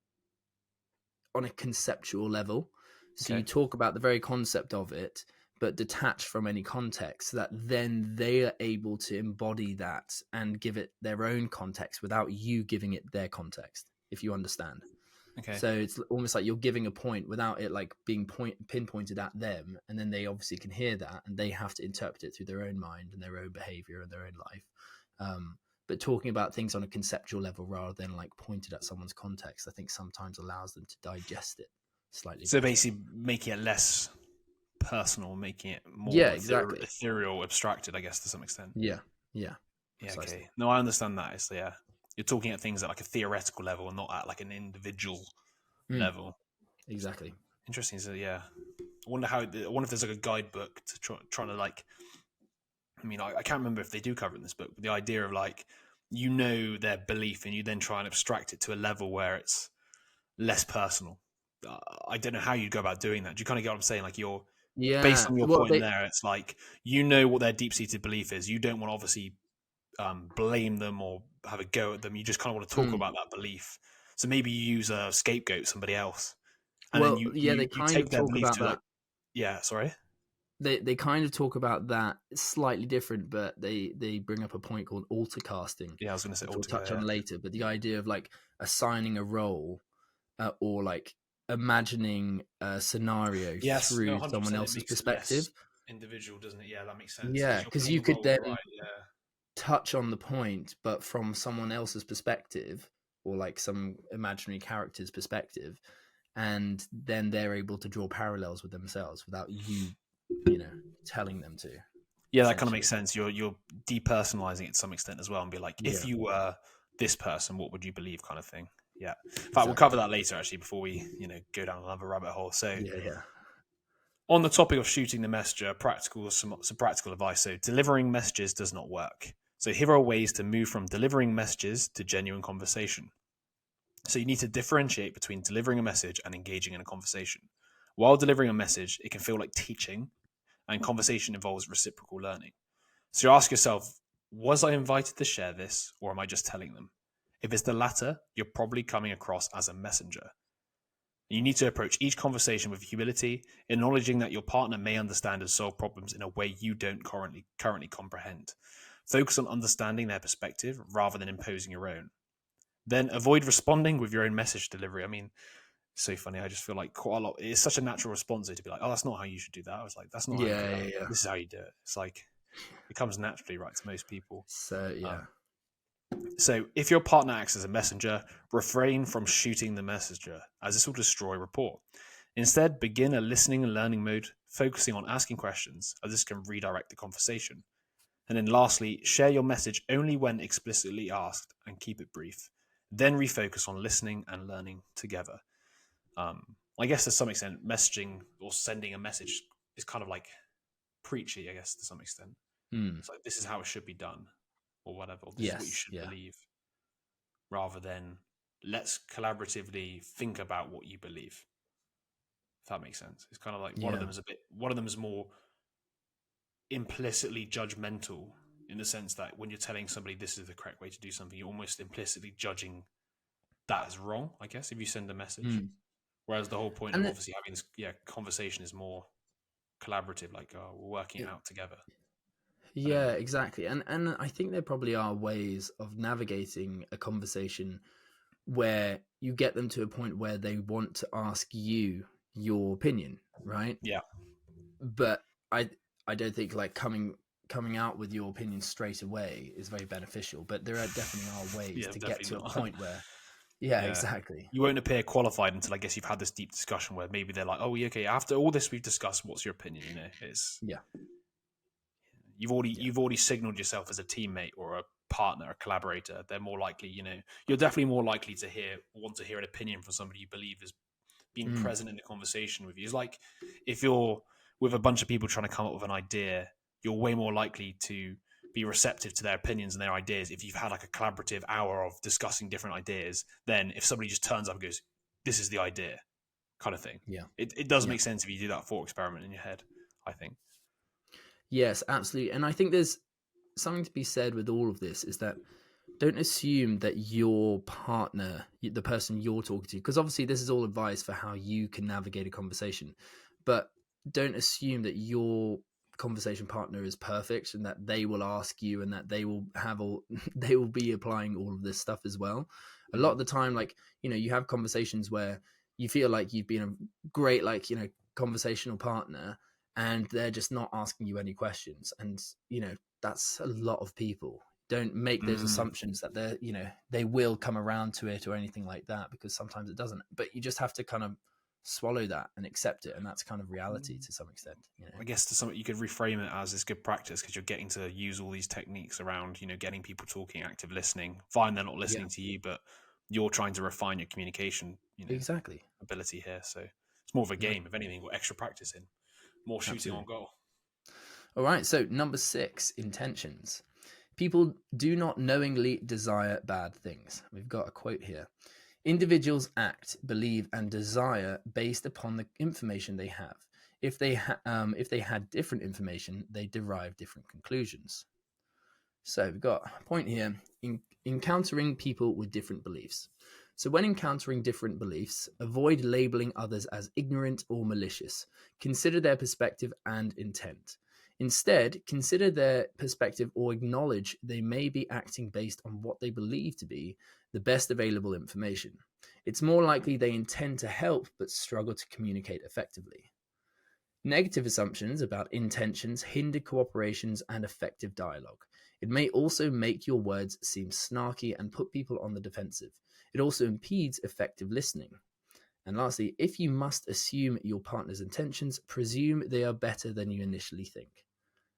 on a conceptual level. So you talk about the very concept of it, but detached from any context, so that then they are able to embody that and give it their own context without you giving it their context, if you understand. Okay. So it's almost like you're giving a point without it like being pinpointed at them, and then they obviously can hear that and they have to interpret it through their own mind and their own behavior and their own life. but talking about things on a conceptual level rather than like pointed at someone's context, I think sometimes allows them to digest it slightly So better. basically making it less personal, making it Yeah, more exactly. ethereal, abstracted, I guess, to some extent. Yeah, yeah, Yeah, precisely. okay. No, I understand that. It's, yeah, you're talking at things at like a theoretical level and not at like an individual Mm, level. exactly. Interesting. So yeah, I wonder if there's like a guidebook to trying to like. I mean, I can't remember if they do cover it in this book, but the idea of like their belief and you then try and abstract it to a level where it's less personal. I don't know how you'd go about doing that. Do you kind of get what I'm saying? Like you're based Yeah. on your Well, point they. there, it's like what their deep seated belief is. You don't want to obviously blame them or have a go at them. You just kind of want to talk Mm, about that belief. So maybe you use a scapegoat, somebody else, and then well, you yeah, you they you kind take of their talk belief about to like that. yeah, sorry. They kind of talk about that slightly different, but they bring up a point called alter casting, Yeah, I was going to say which we'll touch altogether. on later. But the idea of like assigning a role or like imagining a scenario Yes, no, through someone 100%. It else's makes it perspective. less individual, doesn't it? Yeah, that makes sense Yeah, because you're because playing you a could role, then right? Yeah, touch on the point, but from someone else's perspective or like some imaginary character's perspective, and then they're able to draw parallels with themselves without you, telling them to, yeah, that kind of makes essentially. sense. You're depersonalizing it to some extent as well, and be like, if Yeah, you were this person, what would you believe, kind of thing. Yeah. In fact, we'll exactly. cover that later actually before we go down another rabbit hole. So Yeah, yeah. on the topic of shooting the messenger, some practical advice. So delivering messages does not work. So here are ways to move from delivering messages to genuine conversation. So you need to differentiate between delivering a message and engaging in a conversation. While delivering a message, it can feel like teaching, and conversation involves reciprocal learning. So you ask yourself, was I invited to share this, or am I just telling them? If it's the latter, you're probably coming across as a messenger. You need to approach each conversation with humility, acknowledging that your partner may understand and solve problems in a way you don't currently comprehend. Focus on understanding their perspective rather than imposing your own. Then avoid responding with your own message delivery. I mean, it's so funny. I just feel like quite a lot. It's such a natural response to be like, "Oh, that's not how you should do that." I was like, "That's not how you do Yeah, that. yeah, yeah. This is how you do it." It's like it comes naturally, right, to most people. So Um, yeah. so, if your partner acts as a messenger, refrain from shooting the messenger, as this will destroy rapport. Instead, begin a listening and learning mode, focusing on asking questions, as this can redirect the conversation. And then, lastly, share your message only when explicitly asked and keep it brief. Then refocus on listening and learning together. I guess to some extent, messaging or sending a message is kind of like preachy, I guess, to some extent. Mm. It's like, this is how it should be done, or whatever, or this is what you Yes, should yeah. believe, rather than let's collaboratively think about what you believe. If that makes sense. It's kind of like Yeah. one of them is more implicitly judgmental in the sense that when you're telling somebody this is the correct way to do something, you're almost implicitly judging that as wrong, I guess, if you send a message. Mm. Whereas the whole point And of the, obviously having this conversation is more collaborative, like we're working it out together. I don't yeah, know. exactly. And I think there probably are ways of navigating a conversation where you get them to a point where they want to ask you your opinion, right? Yeah, But I I don't think like coming out with your opinion straight away is very beneficial. But there are definitely are ways yeah, to get definitely to a not. point where, yeah, Yeah, exactly. you won't appear qualified until I guess you've had this deep discussion where maybe they're like, "Oh, yeah, okay, after all this we've discussed, what's your opinion?" It's Yeah, yeah. you've already signaled yourself as a teammate or a partner, a collaborator. They're more likely, you're definitely more likely to want to hear an opinion from somebody you believe has been Mm, present in the conversation with you. It's like if you're with a bunch of people trying to come up with an idea, you're way more likely to be receptive to their opinions and their ideas if you've had like a collaborative hour of discussing different ideas than if somebody just turns up and goes, "This is the idea," kind of thing. yeah, It does yeah. make sense if you do that thought experiment in your head, I think. Yes, absolutely. And I think there's something to be said with all of this is that don't assume that your partner, the person you're talking to, because obviously this is all advice for how you can navigate a conversation, but don't assume that your conversation partner is perfect and that they will ask you and that they will have all they will be applying all of this stuff as well. A lot of the time, like, you have conversations where you feel like you've been a great, like, conversational partner, and they're just not asking you any questions. And that's a lot of people. Don't make those assumptions that they will come around to it or anything like that, because sometimes it doesn't. But you just have to kind of swallow that and accept it, and that's kind of reality to some extent. I guess to some, you could reframe it as it's good practice because you're getting to use all these techniques around, getting people talking, active listening. Fine, they're not listening to you, but you're trying to refine your communication, exactly, ability here. So it's more of a game, if anything, got extra practice in, more shooting on goal. All right, so number 6, intentions. People do not knowingly desire bad things. We've got a quote here. Individuals act, believe, and desire based upon the information they have. If they had different information, they derive different conclusions. So we've got a point here, encountering people with different beliefs. So when encountering different beliefs, avoid labeling others as ignorant or malicious. Consider their perspective and intent. Instead, consider their perspective or acknowledge they may be acting based on what they believe to be the best available information. It's more likely they intend to help but struggle to communicate effectively. Negative assumptions about intentions hinder cooperations and effective dialogue. It may also make your words seem snarky and put people on the defensive. It also impedes effective listening. And lastly, if you must assume your partner's intentions, presume they are better than you initially think.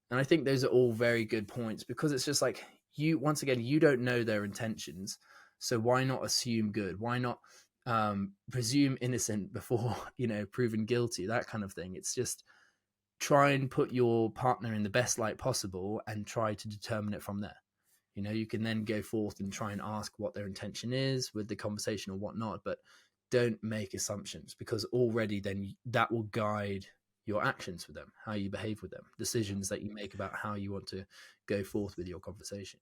And I think those are all very good points, because it's just like, you don't know their intentions. So why not assume good? Why not presume innocent before, proven guilty, that kind of thing. It's just try and put your partner in the best light possible and try to determine it from there. You can then go forth and try and ask what their intention is with the conversation or whatnot, but don't make assumptions, because already then that will guide your actions with them, how you behave with them, decisions that you make about how you want to go forth with your conversation.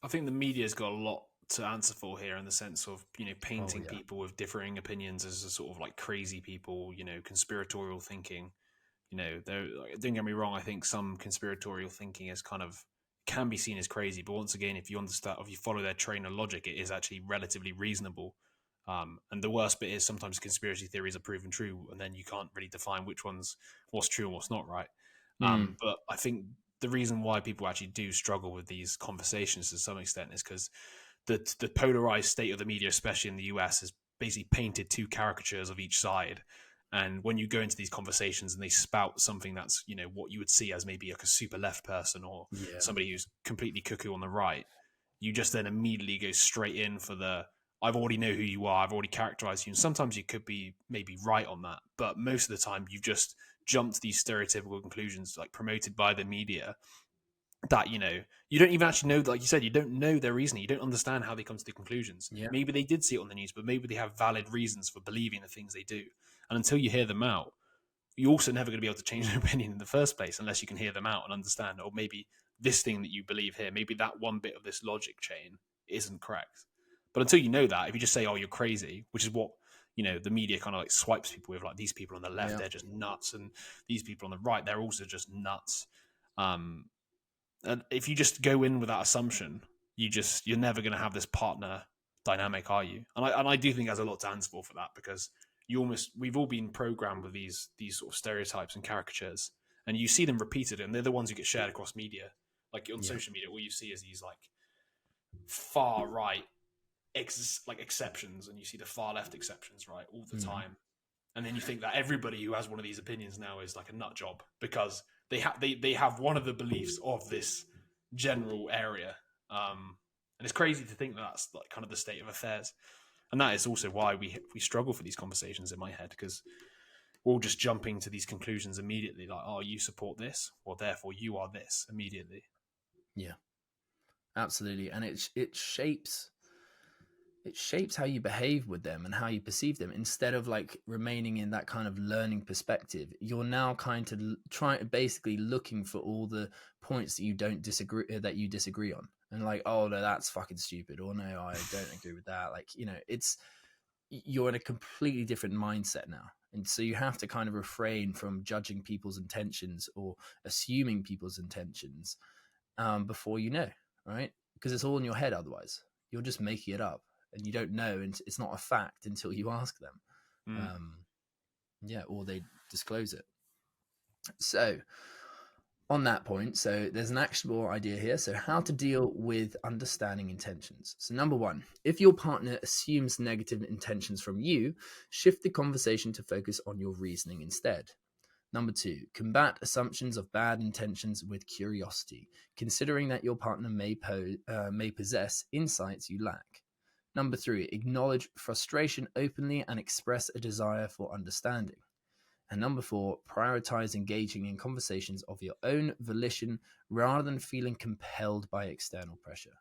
I think the media's got a lot to answer for here, in the sense of painting people with differing opinions as a sort of like crazy people, conspiratorial thinking. Don't get me wrong, I think some conspiratorial thinking is can be seen as crazy, but once again, if you follow their train of logic, it is actually relatively reasonable. And the worst bit is sometimes conspiracy theories are proven true, and then you can't really define what's true and what's not, right? But I think the reason why people actually do struggle with these conversations to some extent is because the polarized state of the media, especially in the US, has basically painted two caricatures of each side. And when you go into these conversations and they spout something that's, what you would see as maybe like a super left person or somebody who's completely cuckoo on the right, you just then immediately go straight in for I've already know who you are, I've already characterized you. And sometimes you could be maybe right on that, but most of the time you've just jumped these stereotypical conclusions like promoted by the media that, you don't even actually know, like you said, you don't know their reasoning. You don't understand how they come to the conclusions. Yeah. Maybe they did see it on the news, but maybe they have valid reasons for believing the things they do. And until you hear them out, you're also never going to be able to change their opinion in the first place unless you can hear them out and understand, or maybe this thing that you believe here, maybe that one bit of this logic chain isn't correct. But until you know that, if you just say, oh, you're crazy, which is what, the media kind of like swipes people with, like these people on the left, they're just nuts. And these people on the right, they're also just nuts. And if you just go in with that assumption, you're never going to have this partner dynamic, are you? And I do think there's a lot to answer for that, because we've all been programmed with these sort of stereotypes and caricatures, and you see them repeated, and they're the ones who get shared across media, like on social media. All you see is these like far right exceptions, and you see the far left exceptions, right, all the time. And then you think that everybody who has one of these opinions now is like a nut job because they have one of the beliefs of this general area. And it's crazy to think that that's like kind of the state of affairs. And that is also why we struggle for these conversations in my head, because we're all just jumping to these conclusions immediately, like, oh, you support this, well, therefore you are this immediately. Yeah, absolutely. And it shapes how you behave with them and how you perceive them. Instead of like remaining in that kind of learning perspective, you're now kind of basically looking for all the points that you disagree on, and like, oh no, that's fucking stupid, or no, I don't agree with that. Like, you're in a completely different mindset now. And so you have to kind of refrain from judging people's intentions or assuming people's intentions before right? Because it's all in your head. Otherwise, you're just making it up, and you don't know, and it's not a fact until you ask them. Or they disclose it. So On that point, so there's an actionable idea here. So, how to deal with understanding intentions. So, number one, if your partner assumes negative intentions from you, shift the conversation to focus on your reasoning instead. Number two, combat assumptions of bad intentions with curiosity, considering that your partner may possess insights you lack. Number three, acknowledge frustration openly and express a desire for understanding. And number four, prioritize engaging in conversations of your own volition rather than feeling compelled by external pressure.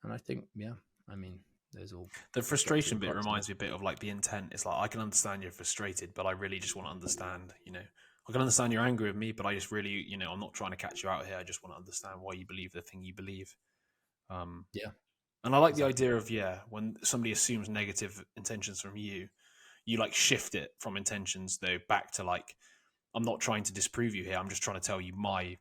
And I think, yeah, I mean, those all The get to the frustration bit crux of it. reminds me a bit of like the intent. It's like, I can understand you're frustrated, but I really just want to understand, I can understand you're angry with me, but I just really, I'm not trying to catch you out here. I just want to understand why you believe the thing you believe. Yeah, And I like the exactly. idea of, when somebody assumes negative intentions from you, you like shift it from intentions though back to like, I'm not trying to disprove you here. I'm just trying to tell you my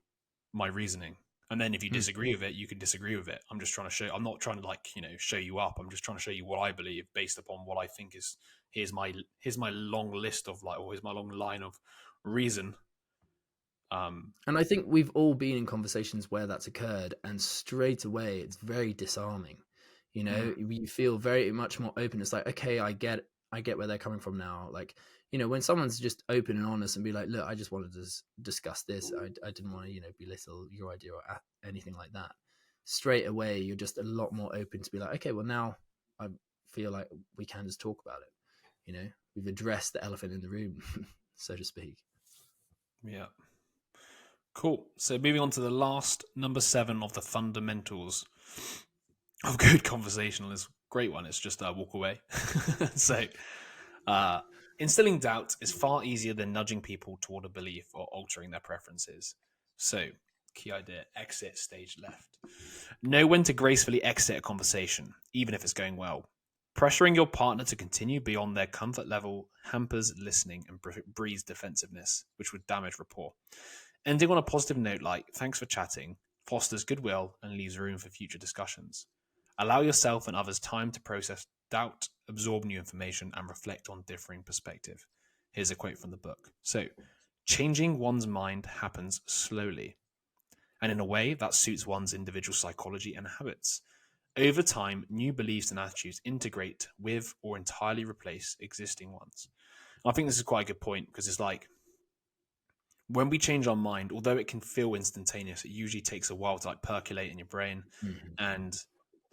reasoning. And then if you Mm. disagree with it, you can disagree with it. I'm just trying to show. I'm not trying to like show you up. I'm just trying to show you what I believe based upon what I think is here's my long list of like, or here's my long line of reason. And I think we've all been in conversations where that's occurred, and straight away it's very disarming. Mm, You feel very much more open. It's like, okay, I get where they're coming from now. Like, when someone's just open and honest and be like, look, I just wanted to discuss this. I didn't want to, belittle your idea or anything like that. Straight away, you're just a lot more open to be like, okay, well, now I feel like we can just talk about it. We've addressed the elephant in the room, so to speak. yeah. Cool. So moving on to the last number 7 of the fundamentals of good conversationalism. Great one. It's just walk away. So, instilling doubt is far easier than nudging people toward a belief or altering their preferences. So, key idea: exit stage left. Know when to gracefully exit a conversation, even if it's going well. Pressuring your partner to continue beyond their comfort level hampers listening and breeds defensiveness, which would damage rapport. Ending on a positive note like, thanks for chatting, fosters goodwill and leaves room for future discussions. Allow yourself and others time to process doubt, absorb new information, and reflect on differing perspective. Here's a quote from the book. So, changing one's mind happens slowly, and in a way that suits one's individual psychology and habits. Over time, new beliefs and attitudes integrate with or entirely replace existing ones. I think this is quite a good point because it's like, when we change our mind, although it can feel instantaneous, it usually takes a while to like percolate in your brain. Mhm. And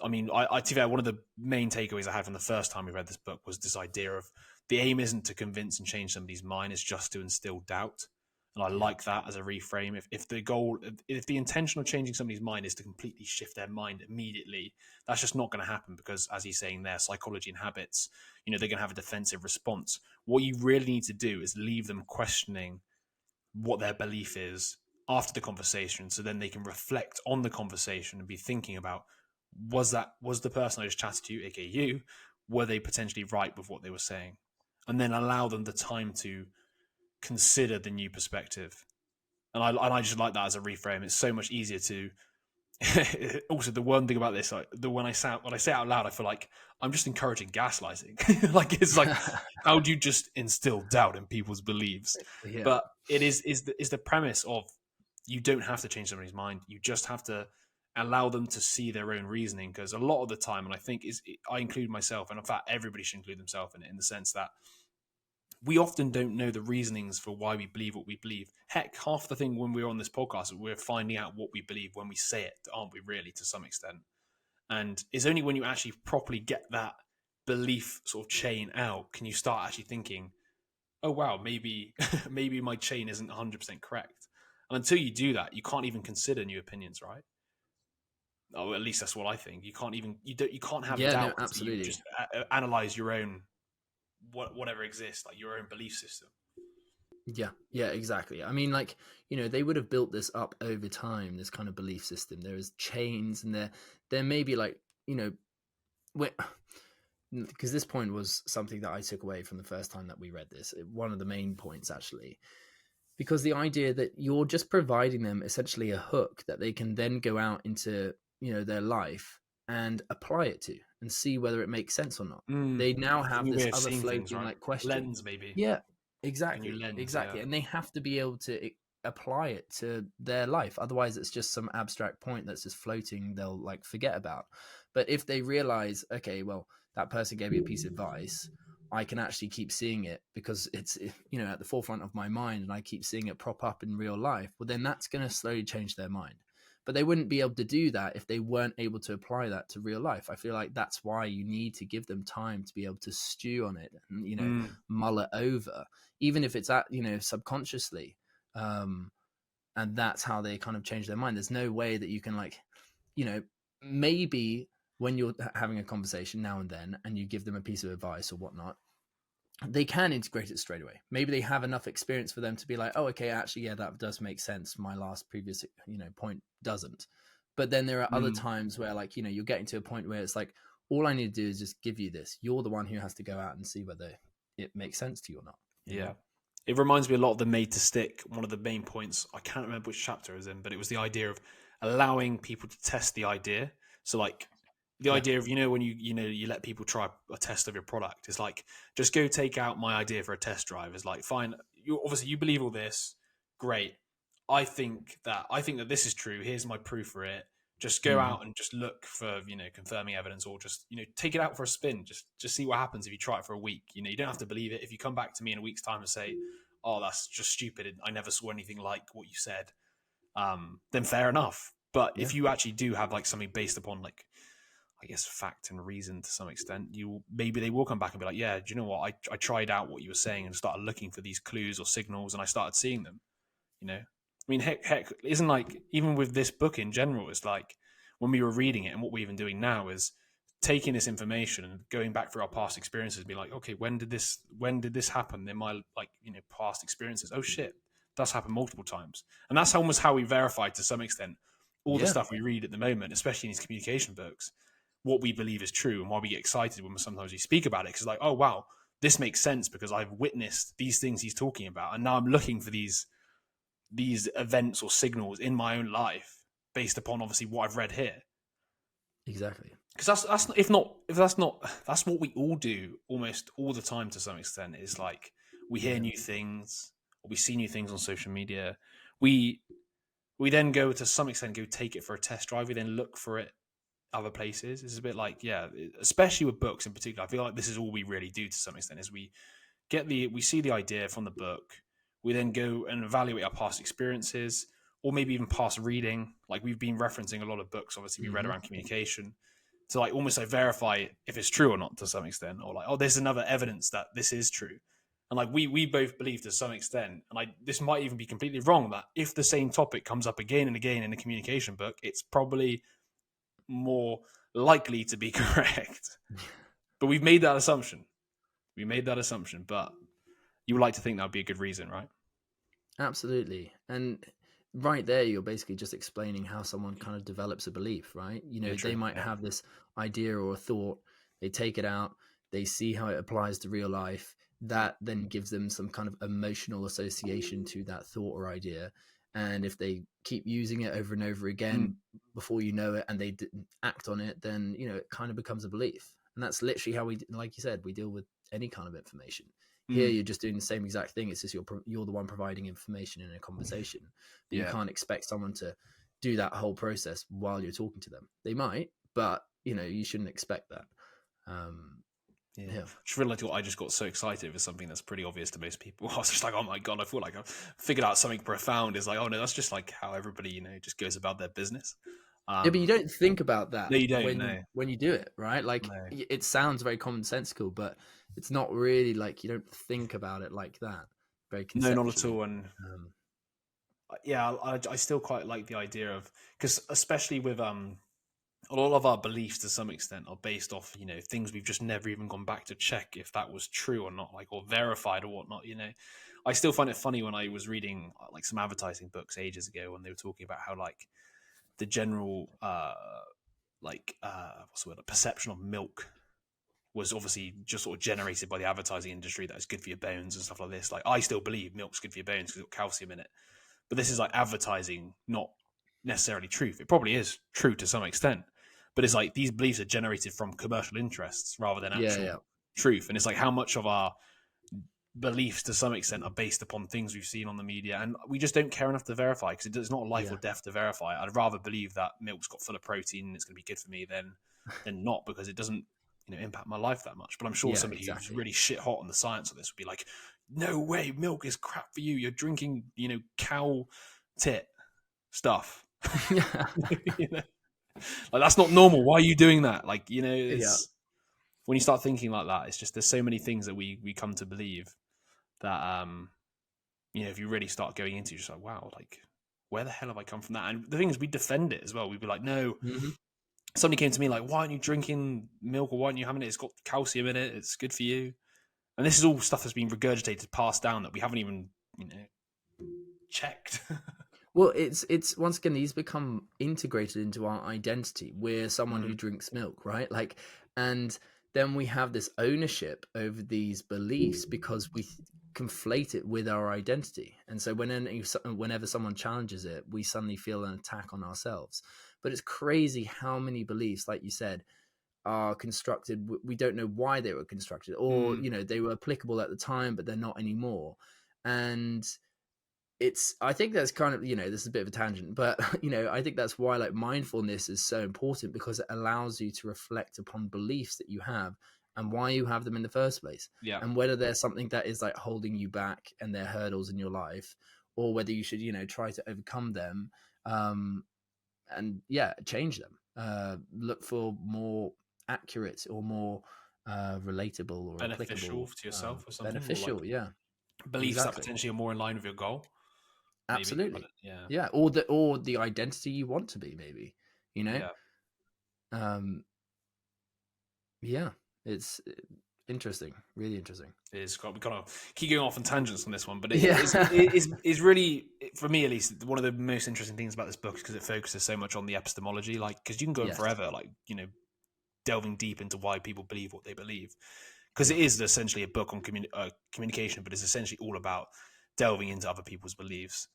I mean, to be fair, one of the main takeaways I had from the first time we read this book was this idea of the aim isn't to convince and change somebody's mind; it's just to instill doubt. And I Yeah. like that as a reframe. If the intention of changing somebody's mind is to completely shift their mind immediately, that's just not going to happen because, as he's saying there, psychology and habits, they're going to have a defensive response. What you really need to do is leave them questioning what their belief is after the conversation, so then they can reflect on the conversation and be thinking about, was the person I just chatted to, aka you, were they potentially right with what they were saying, and then allow them the time to consider the new perspective. And I just like that as a reframe. It's so much easier to also, the one thing about this, like, when I say it out loud, I feel like I'm just encouraging gaslighting. Like, it's like, how do you just instill doubt in people's beliefs? Yeah. But it is the premise of, you don't have to change somebody's mind. You just have to allow them to see their own reasoning. Because a lot of the time, and I think I include myself, and in fact, everybody should include themselves in it, in the sense that we often don't know the reasonings for why we believe what we believe. Heck, half the thing when we're on this podcast, we're finding out what we believe when we say it, aren't we, really, to some extent? And it's only when you actually properly get that belief sort of chain out can you start actually thinking, oh, wow, maybe maybe my chain isn't 100% correct. And until you do that, you can't even consider new opinions, right? Oh, at least that's what I think. You can't have Yeah, no, doubt until you absolutely. just analyze your own, whatever exists, like your own belief system. Yeah, yeah, exactly. I mean, like, they would have built this up over time, this kind of belief system. There is chains, and there may be like, because this point was something that I took away from the first time that we read this. One of the main points, actually, because the idea that you're just providing them essentially a hook that they can then go out into, their life and apply it to and see whether it makes sense or not. They now It's a have new this way of other seeing things, floating right? like question. Lens, maybe. Yeah, A new exactly, lens, yeah. exactly. And they have to be able to apply it to their life. Otherwise it's just some abstract point that's just floating, they'll like forget about. But if they realize, okay, well, that person gave me a piece of advice, I can actually keep seeing it because it's, you know, at the forefront of my mind, and I keep seeing it prop up in real life, well, then that's going to slowly change their mind. But they wouldn't be able to do that if they weren't able to apply that to real life. I feel like that's why you need to give them time to be able to stew on it and, you know, mull it over, even if it's at, you know, subconsciously. And that's how they kind of change their mind. There's no way that you can, like, you know, maybe when you're having a conversation now and then and you give them a piece of advice or whatnot, they can integrate it straight away. Maybe they have enough experience for them to be like, oh, okay, actually, yeah, that does make sense. My last previous, you know, point doesn't. But then there are other times where, like, you know, you're getting to a point where it's like, all I need to do is just give you this. You're the one who has to go out and see whether it makes sense to you or not. Yeah. It reminds me a lot of the Made to Stick. One of the main points, I can't remember which chapter it was in, but it was the idea of allowing people to test the idea. So like the idea of, you know, when you let people try a test of your product, it's like, just go take out my idea for a test drive. It's like, fine, you believe all this, great. I think that this is true. Here's my proof for it. Just go out and just look for, you know, confirming evidence, or just, you know, take it out for a spin. Just see what happens if you try it for a week. You know, you don't have to believe it. If you come back to me in a week's time and say, oh, that's just stupid, I never saw anything like what you said, then fair enough. But if you actually do have like something based upon, like, I guess, fact and reason to some extent, maybe they will come back and be like, yeah, do you know what? I tried out what you were saying and started looking for these clues or signals, and I started seeing them. You know, I mean, heck, isn't like, even with this book in general, it's like when we were reading it, and what we're even doing now is taking this information and going back through our past experiences and be like, okay, when did this happen in my, like, you know, past experiences? Oh shit, that's happened multiple times. And that's almost how we verify, to some extent, all the stuff we read at the moment, especially in these communication books, what we believe is true, and why we get excited when sometimes we speak about it. Because, like, oh wow, this makes sense because I've witnessed these things he's talking about, and now I'm looking for these events or signals in my own life based upon, obviously, what I've read here. Exactly. Because that's what we all do almost all the time to some extent. Is like, we hear new things, or we see new things on social media. We then go, to some extent, go take it for a test drive. We then look for it other places. It's a bit like, especially with books in particular, I feel like this is all we really do to some extent, is we see the idea from the book. We then go and evaluate our past experiences, or maybe even past reading. Like, we've been referencing a lot of books, obviously, we read around communication, to like almost like verify if it's true or not to some extent, or like, oh, there's another evidence that this is true. And like we both believe to some extent, and like this might even be completely wrong, that if the same topic comes up again and again in a communication book, it's probably more likely to be correct. But we've made that assumption. But you would like to think that would be a good reason, right? Absolutely. And right there, you're basically just explaining how someone kind of develops a belief, right? You know, they might have this idea or a thought, they take it out, they see how it applies to real life. That then gives them some kind of emotional association to that thought or idea. And if they keep using it over and over again, before you know it, and they act on it, then, you know, it kind of becomes a belief. And that's literally how like you said, we deal with any kind of information. Here, you're just doing the same exact thing. It's just you're the one providing information in a conversation. But you can't expect someone to do that whole process while you're talking to them. They might, but, you know, you shouldn't expect that. I just realized I just got so excited with something that's pretty obvious to most people. I was just like, oh my God, I feel like I've figured out something profound. It's like, oh no, that's just like how everybody, you know, just goes about their business. But you don't think about that when you do it, right? Like, it sounds very commonsensical, but it's not really. Like, you don't think about it like that. Very conceptually. No, not at all. And I still quite like the idea of, because especially with a lot of our beliefs to some extent are based off, you know, things we've just never even gone back to check if that was true or not, like, or verified or whatnot. You know, I still find it funny when I was reading like some advertising books ages ago, when they were talking about how, like, the general what's the word, perception of milk was obviously just sort of generated by the advertising industry, that it's good for your bones and stuff like this. Like, I still believe milk's good for your bones because it's got calcium in it, but this is like advertising, not necessarily truth. It probably is true to some extent, but it's like these beliefs are generated from commercial interests rather than actual truth. And it's like, how much of our beliefs to some extent are based upon things we've seen on the media, and we just don't care enough to verify because it's not life or death to verify. I'd rather believe that milk's got full of protein and it's going to be good for me than not, because it doesn't impact my life that much. But I'm sure somebody who's really shit hot on the science of this would be like, no way, milk is crap for you. You're drinking cow tit stuff. Like, that's not normal. Why are you doing that? Like, it's when you start thinking like that, it's just there's so many things that we come to believe that if you really start going into it, you're just like, wow, like where the hell have I come from that? And the thing is, we defend it as well. We'd be like, no. Somebody came to me like, why aren't you drinking milk, or why aren't you having it? It's got calcium in it. It's good for you. And this is all stuff that's been regurgitated, passed down, that we haven't even checked. Well, it's once again, these become integrated into our identity. We're someone who drinks milk, right? Like, and then we have this ownership over these beliefs because we conflate it with our identity. And so whenever someone challenges it, we suddenly feel an attack on ourselves. But it's crazy how many beliefs, like you said, are constructed. We don't know why they were constructed, or they were applicable at the time, but they're not anymore. And I think that's kind of, this is a bit of a tangent, but I think that's why like mindfulness is so important, because it allows you to reflect upon beliefs that you have and why you have them in the first place. Yeah. And whether there's something that is like holding you back and there are hurdles in your life, or whether you should, try to overcome them, and change them. Look for more accurate or more relatable or beneficial applicable, to yourself or something. Beneficial, or beliefs that potentially are more in line with your goal. Maybe. Absolutely. Yeah. Or the identity you want to be, maybe. It's interesting, really interesting. It is. We kind of keep going off on tangents on this one, but it's really, for me at least, one of the most interesting things about this book is because it focuses so much on the epistemology. Like, because you can go on forever, like delving deep into why people believe what they believe, because it is essentially a book on communication, but it's essentially all about delving into other people's beliefs.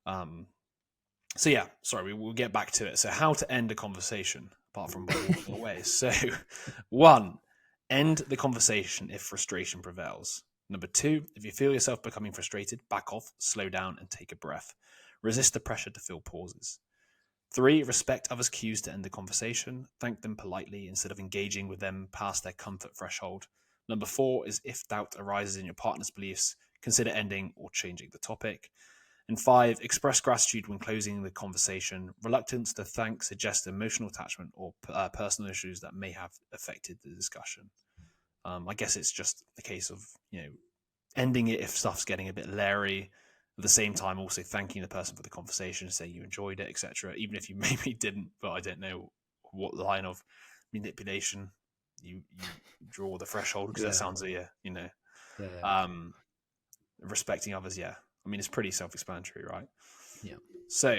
So yeah, sorry, we'll get back to it. So how to end a conversation, apart from walking away. So 1, end the conversation if frustration prevails. Number 2, if you feel yourself becoming frustrated, back off, slow down, and take a breath. Resist the pressure to fill pauses. 3, respect others' cues to end the conversation. Thank them politely instead of engaging with them past their comfort threshold. Number 4 is, if doubt arises in your partner's beliefs, consider ending or changing the topic. And 5, express gratitude when closing the conversation. Reluctance to thank suggests emotional attachment or personal issues that may have affected the discussion. I guess it's just a case of, ending it if stuff's getting a bit leery. At the same time, also thanking the person for the conversation, saying you enjoyed it, etc. Even if you maybe didn't, but I don't know what line of manipulation you draw the threshold, because that sounds respecting others. Yeah, I mean, it's pretty self-explanatory, right? Yeah. So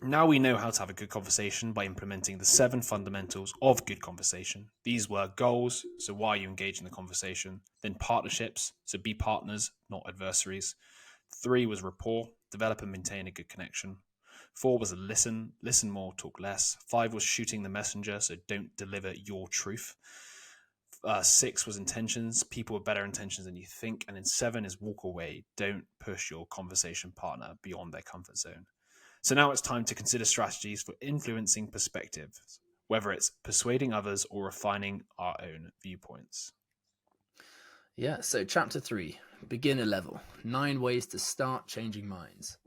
now we know how to have a good conversation by implementing the 7 fundamentals of good conversation. These were goals, so why you engage in the conversation. Then partnerships, so be partners, not adversaries. 3 was rapport, develop and maintain a good connection. 4 was listen more, talk less. 5 was shooting the messenger, so don't deliver your truth. 6 was intentions, people with better intentions than you think. And then 7 is walk away, don't push your conversation partner beyond their comfort zone. So now it's time to consider strategies for influencing perspectives, whether it's persuading others or refining our own viewpoints. Yeah, so chapter 3, beginner level, 9 ways to start changing minds.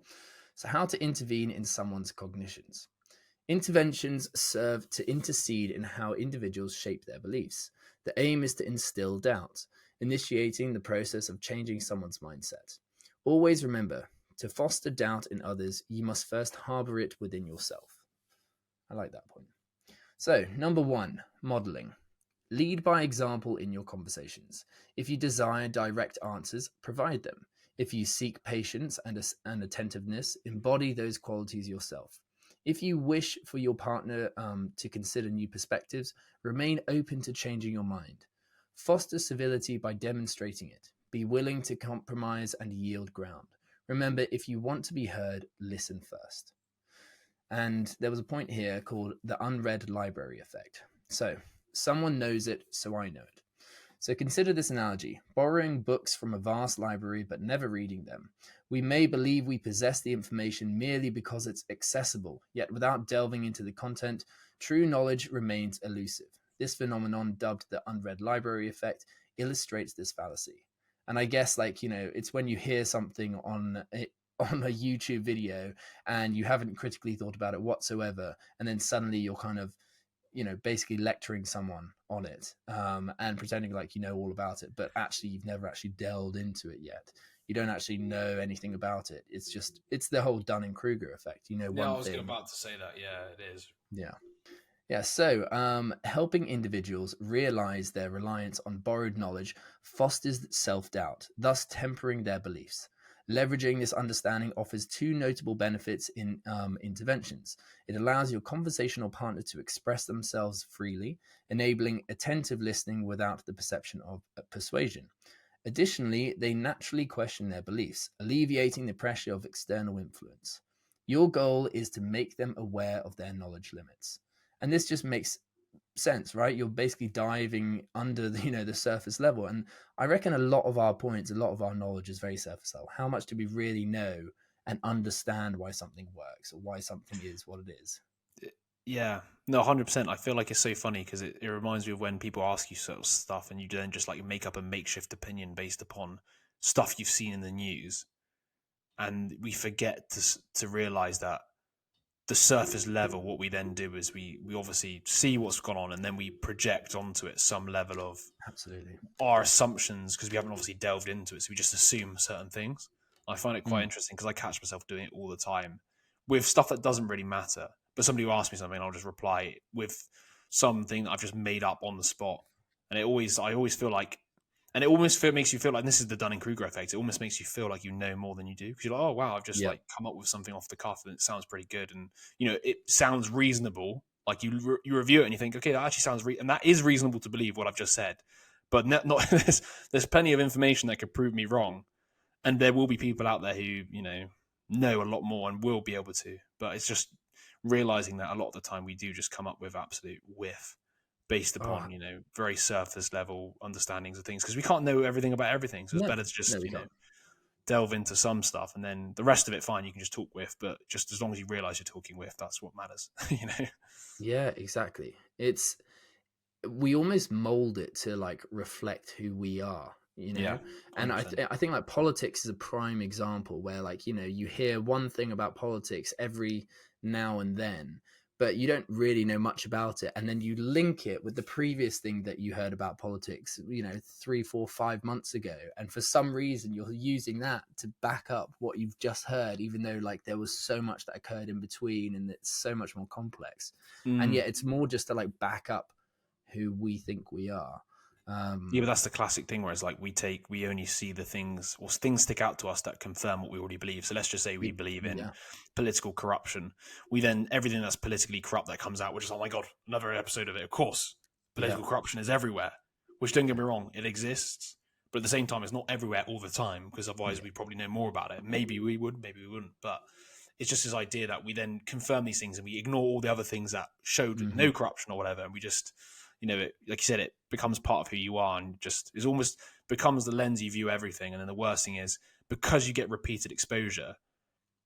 So how to intervene in someone's cognitions. Interventions serve to intercede in how individuals shape their beliefs. The aim is to instill doubt, initiating the process of changing someone's mindset. Always remember, to foster doubt in others, you must first harbor it within yourself. I like that point. So, number 1, modeling. Lead by example in your conversations. If you desire direct answers, provide them. If you seek patience and attentiveness, embody those qualities yourself. If you wish for your partner to consider new perspectives, remain open to changing your mind. Foster civility by demonstrating it. Be willing to compromise and yield ground. Remember, if you want to be heard, listen first. And there was a point here called the Unread Library Effect. So, someone knows it, so I know it. So consider this analogy: borrowing books from a vast library but never reading them. We may believe we possess the information merely because it's accessible, yet without delving into the content, true knowledge remains elusive. This phenomenon, dubbed the Unread Library Effect, illustrates this fallacy. And I guess, like, it's when you hear something on a YouTube video and you haven't critically thought about it whatsoever, and then suddenly you're kind of, basically lecturing someone on it, and pretending like you know all about it, but actually you've never actually delved into it yet. You don't actually know anything about it. It's the whole Dunning-Kruger effect. Yeah, One I was thing. about to say that. Yeah, it is. Yeah. Yeah, so helping individuals realize their reliance on borrowed knowledge fosters self-doubt, thus tempering their beliefs. Leveraging this understanding offers two notable benefits in interventions. It allows your conversational partner to express themselves freely, enabling attentive listening without the perception of persuasion. Additionally, they naturally question their beliefs, alleviating the pressure of external influence. Your goal is to make them aware of their knowledge limits. And this just makes sense, right? You're basically diving under the surface level. And I reckon a lot of our knowledge is very surface level. How much do we really know and understand why something works or why something is what it is? Yeah, no, 100%. I feel like it's so funny because it reminds me of when people ask you sort of stuff and you then just like make up a makeshift opinion based upon stuff you've seen in the news. And we forget to realize that the surface level, what we then do is we obviously see what's gone on and then we project onto it some level of Absolutely. our assumptions because we haven't obviously delved into it. So we just assume certain things. I find it quite interesting because I catch myself doing it all the time with stuff that doesn't really matter. But somebody will ask me something, and I'll just reply with something that I've just made up on the spot. And I always feel like, and it almost makes you feel like, and this is the Dunning-Kruger effect. It almost makes you feel like you know more than you do because you're like, oh wow, I've just Yeah. like come up with something off the cuff and it sounds pretty good, and it sounds reasonable. Like you review it and you think, okay, that actually sounds and that is reasonable to believe what I've just said. But not there's plenty of information that could prove me wrong, and there will be people out there who know a lot more and will be able to. But it's just realizing that a lot of the time we do just come up with absolute whiff based upon very surface level understandings of things because we can't know everything about everything. So it's better to just delve into some stuff, and then the rest of it, fine, you can just talk with. But just as long as you realize you're talking with, that's what matters. Yeah, exactly. We almost mold it to like reflect who we are, Yeah, and I think like politics is a prime example where like you hear one thing about politics every now and then, but you don't really know much about it, and then you link it with the previous thing that you heard about politics 3, 4, 5 months ago, and for some reason you're using that to back up what you've just heard, even though like there was so much that occurred in between and it's so much more complex. And yet it's more just to like back up who we think we are. Yeah, but that's the classic thing where it's like we only see the things, or things stick out to us that confirm what we already believe. So let's just say we believe in political corruption. We then, everything that's politically corrupt that comes out, which is, oh my God, another episode of it. Of course, political corruption is everywhere, which, don't get me wrong, it exists. But at the same time, it's not everywhere all the time because otherwise we probably know more about it. Maybe we would, maybe we wouldn't. But it's just this idea that we then confirm these things and we ignore all the other things that showed no corruption or whatever. And we just, like you said, it becomes part of who you are and just is almost becomes the lens you view everything. And then the worst thing is because you get repeated exposure,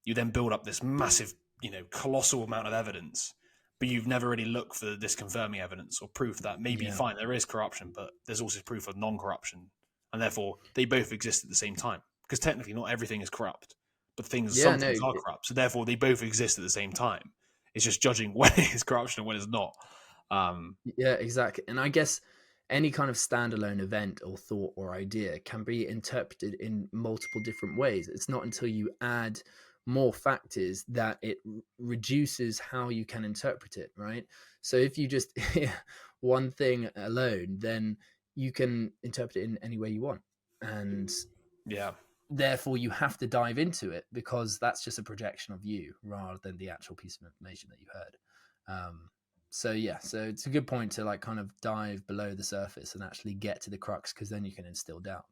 you then build up this massive, colossal amount of evidence, but you've never really looked for this confirming evidence or proof that maybe fine, there is corruption, but there's also proof of non-corruption. And therefore they both exist at the same time because technically not everything is corrupt, but some things are corrupt. So therefore they both exist at the same time. It's just judging when it is corruption and when it's not. Yeah, exactly. And I guess any kind of standalone event or thought or idea can be interpreted in multiple different ways. It's not until you add more factors that it reduces how you can interpret it, right? So if you just hear one thing alone, then you can interpret it in any way you want. And therefore you have to dive into it because that's just a projection of you rather than the actual piece of information that you heard. So it's a good point to like kind of dive below the surface and actually get to the crux, because then you can instill doubt.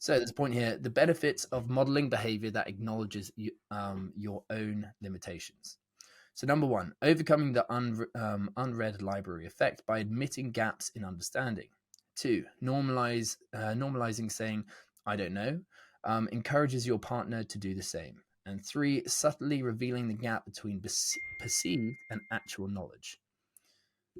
So there's a point here: the benefits of modeling behavior that acknowledges your own limitations. So number one, overcoming the unread library effect by admitting gaps in understanding. 2, normalizing saying, I don't know, encourages your partner to do the same. And 3, subtly revealing the gap between perceived and actual knowledge.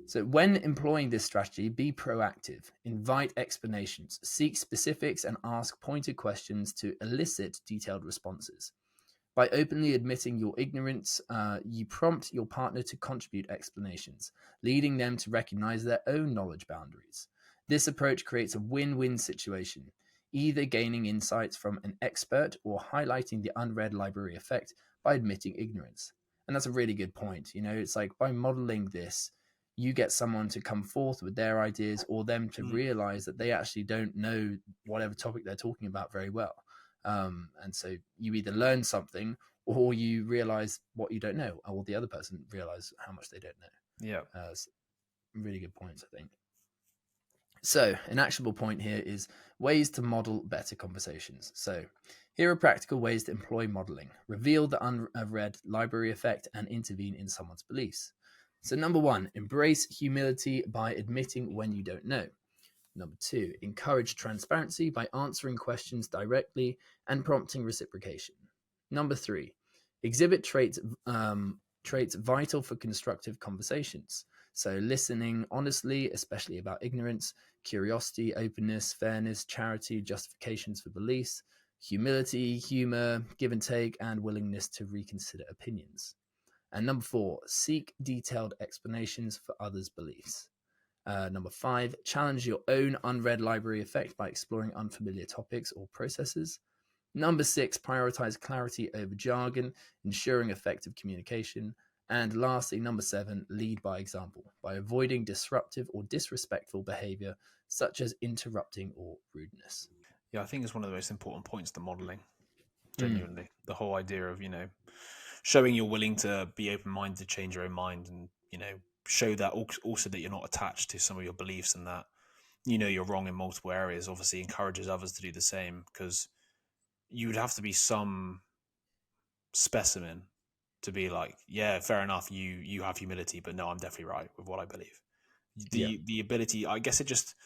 So when employing this strategy, be proactive, invite explanations, seek specifics, and ask pointed questions to elicit detailed responses. By openly admitting your ignorance, you prompt your partner to contribute explanations, leading them to recognize their own knowledge boundaries. This approach creates a win-win situation, either gaining insights from an expert or highlighting the unread library effect by admitting ignorance. And that's a really good point. It's like by modeling this, you get someone to come forth with their ideas or them to realize that they actually don't know whatever topic they're talking about very well. And so you either learn something or you realize what you don't know, or the other person realize how much they don't know. Yeah. Really good points, I think. So an actionable point here is ways to model better conversations. So here are practical ways to employ modeling, reveal the unread library effect, and intervene in someone's beliefs. So number 1, embrace humility by admitting when you don't know. Number 2, encourage transparency by answering questions directly and prompting reciprocation. Number 3, exhibit traits vital for constructive conversations. So listening honestly, especially about ignorance, curiosity, openness, fairness, charity, justifications for beliefs, humility, humor, give and take, and willingness to reconsider opinions. And number 4, seek detailed explanations for others' beliefs. Number 5, challenge your own unread library effect by exploring unfamiliar topics or processes. Number 6, prioritize clarity over jargon, ensuring effective communication. And lastly, number 7, lead by example by avoiding disruptive or disrespectful behavior, such as interrupting or rudeness. Yeah, I think it's one of the most important points to modeling. Genuinely, the whole idea of showing you're willing to be open-minded, to change your own mind, and show that also that you're not attached to some of your beliefs and that you're wrong in multiple areas. Obviously, encourages others to do the same, because you would have to be some specimen to be like, yeah, fair enough, you have humility, but no, I'm definitely right with what I believe. The ability, I guess, it just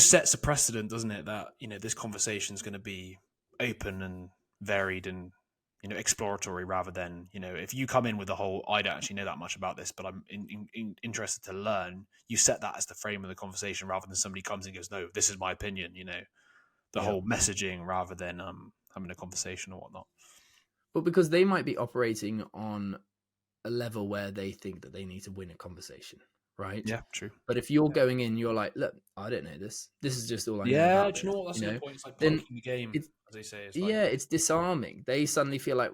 sets a precedent, doesn't it, that this conversation is going to be open and varied and exploratory, rather than if you come in with the whole, I don't actually know that much about this, but I'm interested to learn. You set that as the frame of the conversation, rather than somebody comes and goes, no, this is my opinion. The whole messaging, rather than having a conversation or whatnot. But because they might be operating on a level where they think that they need to win a conversation, right? Yeah, true. But if you're going in, you're like, look, I don't know this. This is just all I know. Yeah, do you know what? That's the point. It's like poking the game, as they say. It's disarming. They suddenly feel like,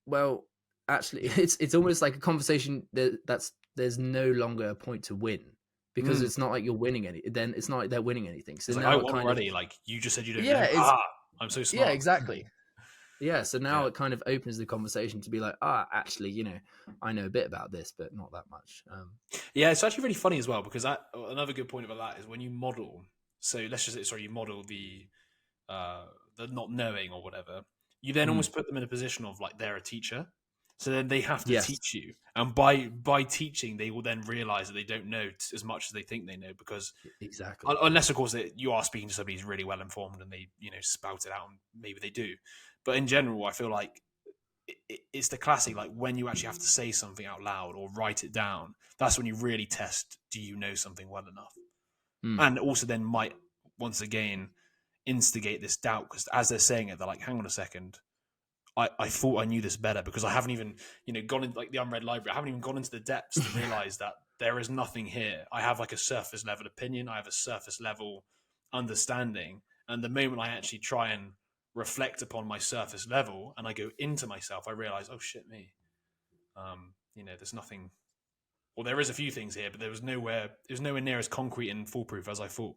well, actually, it's almost like a conversation there's no longer a point to win, because it's not like you're winning any. Then it's not like they're winning anything. So now I won already. Like, you just said you don't know. I'm so smart. Yeah, exactly. Yeah, so now it kind of opens the conversation to be like, actually, I know a bit about this, but not that much. Yeah, it's actually really funny as well, because another good point about that is when you model. So let's just say, you model the not knowing or whatever. You then almost put them in a position of like they're a teacher, so then they have to teach you, and by teaching, they will then realize that they don't know as much as they think they know, because exactly, unless of course you are speaking to somebody who's really well informed and they spout it out, and maybe they do. But in general, I feel like it's the classic, like when you actually have to say something out loud or write it down, that's when you really test, do you know something well enough? And also then might, once again, instigate this doubt, because as they're saying it, they're like, hang on a second, I thought I knew this better, because I haven't even gone into like the unread library. I haven't even gone into the depths to realize that there is nothing here. I have like a surface level opinion. I have a surface level understanding. And the moment I actually try and reflect upon my surface level and I go into myself, I realize, oh shit, me. There's nothing. Well, there is a few things here, but it was nowhere near as concrete and foolproof as I thought.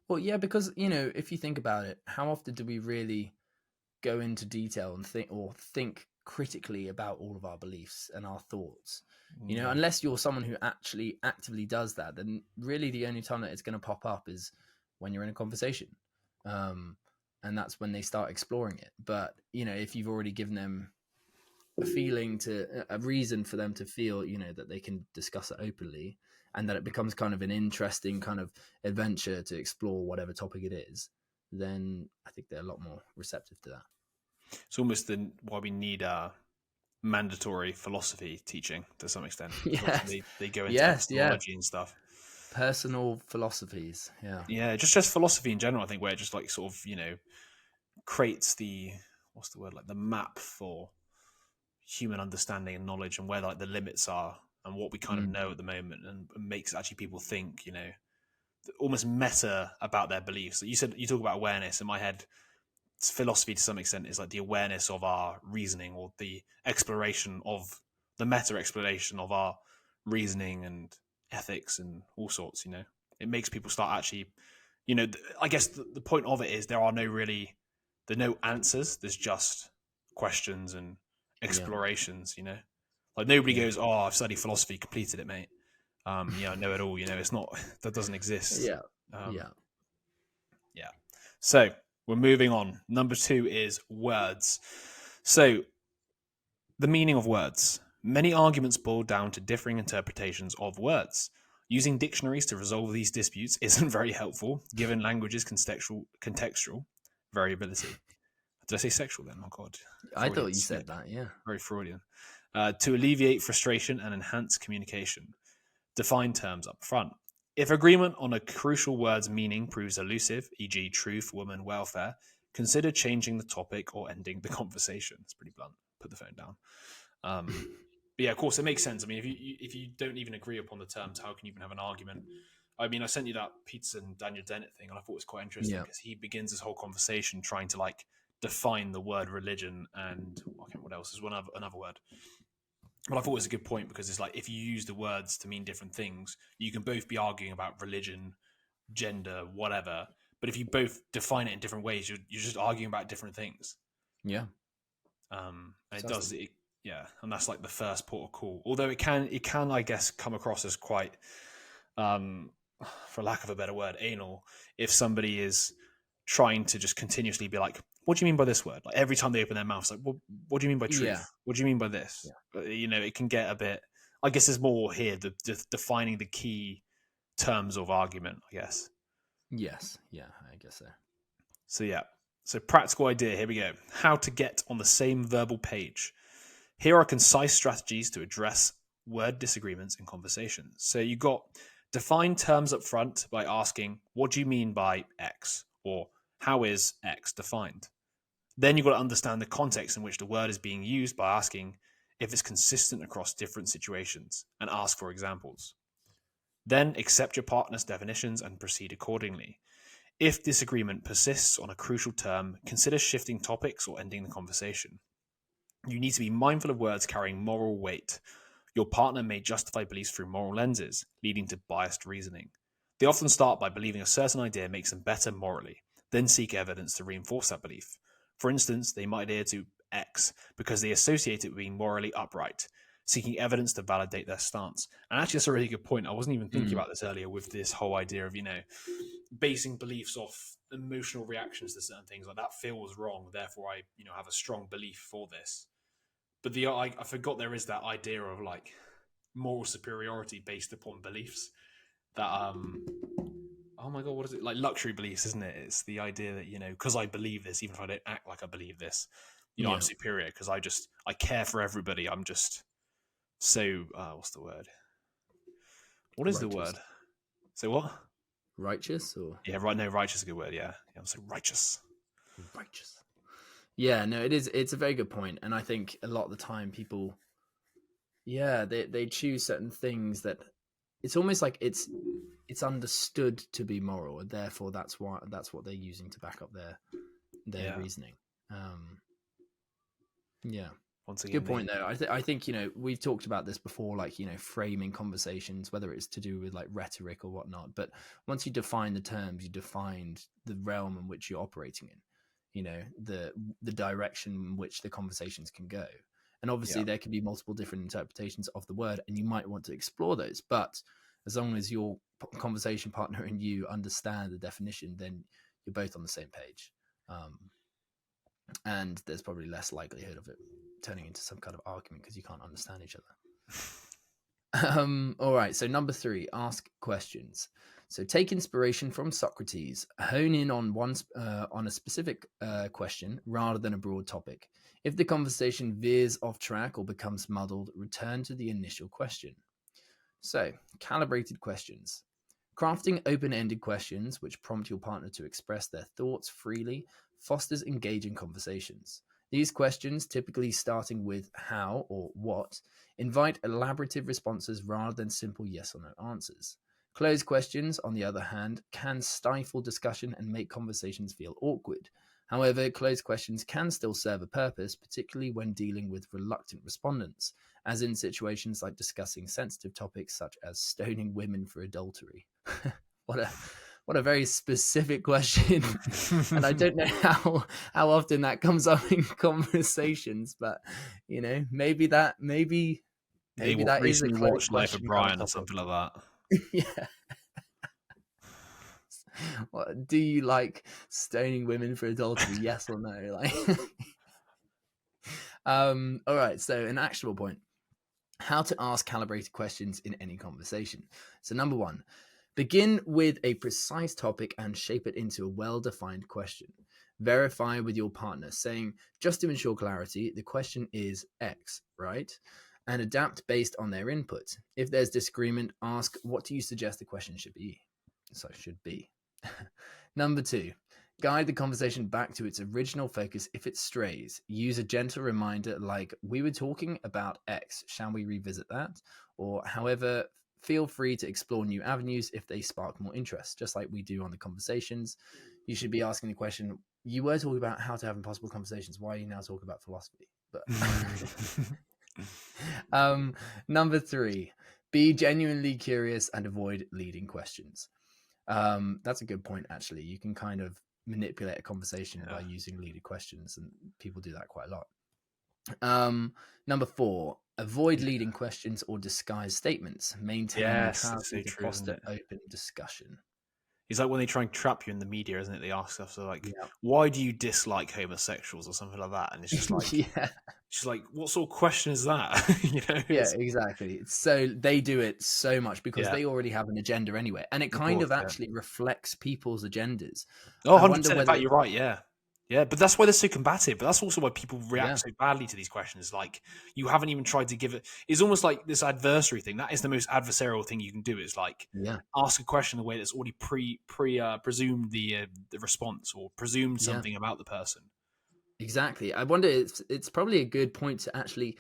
Well, yeah, because if you think about it, how often do we really go into detail and think critically about all of our beliefs and our thoughts? Unless you're someone who actually actively does that, then really the only time that it's going to pop up is when you're in a conversation, and that's when they start exploring it. But if you've already given them a reason for them to feel that they can discuss it openly, and that it becomes kind of an interesting kind of adventure to explore whatever topic it is, then I think they're a lot more receptive to that. It's almost why we need mandatory philosophy teaching to some extent. Yes. They go into Yes, yeah. epistemology and stuff. Personal philosophies, yeah. Yeah, just philosophy in general, I think, where it just like sort of, creates the like the map for human understanding and knowledge, and where like the limits are and what we kind of know at the moment, and makes actually people think, almost meta about their beliefs. You said, you talk about awareness. In my head, philosophy to some extent is like the awareness of our reasoning, or the exploration of the meta exploration of our reasoning and ethics and all sorts. It makes people start actually, I guess the point of it is there are no answers. There's just questions and explorations. Like nobody goes, "Oh, I've studied philosophy, completed it, mate. I know it all." It's not, that doesn't exist. Yeah. So we're moving on. Number 2 is words. So the meaning of words. Many arguments boil down to differing interpretations of words. Using dictionaries to resolve these disputes isn't very helpful, given language's contextual variability. Did I say sexual then? Oh, God. I thought you said that, yeah. Very Freudian. To alleviate frustration and enhance communication. Define terms up front. If agreement on a crucial word's meaning proves elusive, e.g. truth, woman, welfare, consider changing the topic or ending the conversation. It's pretty blunt. Put the phone down. But yeah, of course, it makes sense. I mean, if you don't even agree upon the terms, how can you even have an argument? I mean, I sent you that Pizza and Daniel Dennett thing, and I thought it was quite interesting because he begins his whole conversation trying to like define the word religion, and I can't remember what else. There's another word. But I thought it was a good point, because it's like, if you use the words to mean different things, you can both be arguing about religion, gender, whatever. But if you both define it in different ways, you're just arguing about different things. Yeah. And it does it. Yeah. And that's like the first port of call. Although it can, I guess, come across as quite, for lack of a better word, anal, if somebody is trying to just continuously be like, what do you mean by this word? Like every time they open their mouth, it's like, what do you mean by truth? Yeah. What do you mean by this? Yeah. It can get a bit, I guess there's more here, defining the key terms of argument, I guess. Yes. Yeah, I guess so. So yeah. So practical idea, here we go. How to get on the same verbal page. Here are concise strategies to address word disagreements in conversations. So you got define terms up front by asking, what do you mean by X? Or how is X defined? Then you've got to understand the context in which the word is being used by asking if it's consistent across different situations, and ask for examples. Then accept your partner's definitions and proceed accordingly. If disagreement persists on a crucial term, consider shifting topics or ending the conversation. You need to be mindful of words carrying moral weight. Your partner may justify beliefs through moral lenses, leading to biased reasoning. They often start by believing a certain idea makes them better morally, then seek evidence to reinforce that belief. For instance, they might adhere to X because they associate it with being morally upright, seeking evidence to validate their stance. And actually, that's a really good point. I wasn't even thinking about this earlier with this whole idea of, basing beliefs off emotional reactions to certain things. Like, that feels wrong, therefore I, have a strong belief for this. But I forgot there is that idea of like moral superiority based upon beliefs. That oh my god, what is it? Like luxury beliefs, isn't it? It's the idea that, because I believe this, even if I don't act like I believe this, I'm superior because I care for everybody. I'm just so what's the word? What is the word? So what? Righteous or righteous is a good word. Yeah, I'm so righteous. Righteous. Yeah, no, it's a very good point, and I think a lot of the time people, they choose certain things that it's almost like it's understood to be moral, and therefore that's what they're using to back up their reasoning. Once again, good point though. I think we've talked about this before, like framing conversations, whether it's to do with like rhetoric or whatnot. But once you define the terms, you define the realm in which you're operating in. The direction in which the conversations can go. And obviously there can be multiple different interpretations of the word, and you might want to explore those. But as long as your conversation partner and you understand the definition, then you're both on the same page. And there's probably less likelihood of it turning into some kind of argument because you can't understand each other. All right. So number 3, ask questions. So take inspiration from Socrates. Hone in on on a specific question rather than a broad topic. If the conversation veers off track or becomes muddled, return to the initial question. So, calibrated questions. Crafting open-ended questions which prompt your partner to express their thoughts freely fosters engaging conversations. These questions, typically starting with how or what, invite elaborative responses rather than simple yes or no answers. Closed questions, on the other hand, can stifle discussion and make conversations feel awkward. However, closed questions can still serve a purpose, particularly when dealing with reluctant respondents, as in situations like discussing sensitive topics such as stoning women for adultery. what a very specific question. And I don't know how often that comes up in conversations, but maybe that They is a recently closed watched Life of question kind of Brian or topic. something like that. Yeah. What, do you like stoning women for adultery? Yes or no? Like, all right. So an actionable point: how to ask calibrated questions in any conversation. So number 1, begin with a precise topic and shape it into a well-defined question. Verify with your partner, saying, just to ensure clarity, the question is X, right? And adapt based on their input. If there's disagreement, ask, what do you suggest the question should be? So should be. Number 2, guide the conversation back to its original focus if it strays. Use a gentle reminder like, we were talking about X, shall we revisit that? Or however, feel free to explore new avenues if they spark more interest, just like we do on the conversations. You should be asking the question, you were talking about how to have impossible conversations. Why are you now talking about philosophy? But number 3, be genuinely curious and avoid leading questions. That's a good point, actually. You can kind of manipulate a conversation by using leading questions, and people do that quite a lot. Number 4, avoid leading questions or disguised statements. Maintain Yes, it's neutrality so to true, isn't foster it? open discussion. It's like when they try and trap you in the media, isn't it? They ask stuff so like, Yeah. why do you dislike homosexuals or something like that? And it's just like, Yeah. what sort of question is that? Yeah, exactly. So they do it so much because Yeah, they already have an agenda anyway, and it of kind course, of yeah. actually reflects people's agendas. Oh, I wonder 100%. In whether fact, you're right. Yeah. Yeah. But that's why they're so combative. But that's also why people react yeah, so badly to these questions. Like, you haven't even tried to give it. It's almost like this adversary thing. That is the most adversarial thing you can do. It's like yeah, ask a question in a way that's already presumed the response or presumed yeah. something about the person. Exactly. I wonder, it's probably a good point to actually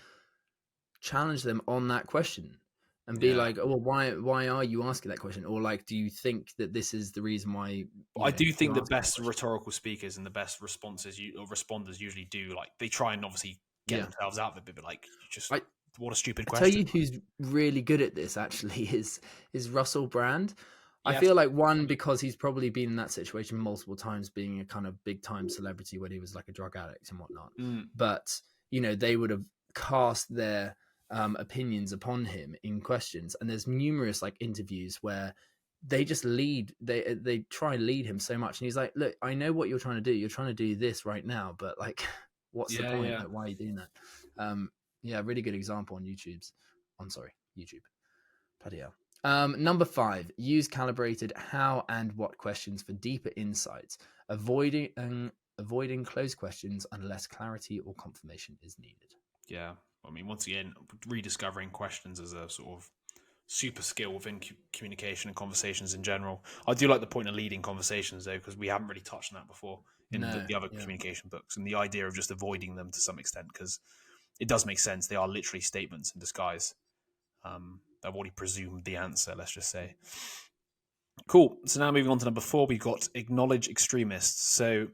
challenge them on that question and be Yeah. like, oh, well, why are you asking that question? Or like, do you think that this is the reason why, I do think you're the asking that best question? rhetorical speakers and the best responses or responders usually do like they try and obviously get Yeah. themselves out of it, but like just I, what a stupid I tell question. you who's really good at this actually is Russell Brand. I Yes. feel like, one, because he's probably been in that situation multiple times, being a kind of big time celebrity when he was like a drug addict and whatnot. Mm. But they would have cast their opinions upon him in questions, and there's numerous like interviews where they just they try and lead him so much, and he's like, look, I know what you're trying to do. You're trying to do this right now, but like, what's the Yeah, point? yeah. Like, why are you doing that? Yeah, really good example on YouTube. Bloody hell. Number 5, use calibrated how and what questions for deeper insights, avoiding closed questions unless clarity or confirmation is needed. Yeah. I mean, once again, rediscovering questions as a sort of super skill within communication and conversations in general. I do like the point of leading conversations, though, because we haven't really touched on that before in No, the other yeah, communication books, and the idea of just avoiding them to some extent, because it does make sense. They are literally statements in disguise. I've already presumed the answer, let's just say. Cool. So now moving on to number 4, we've got acknowledge extremists. So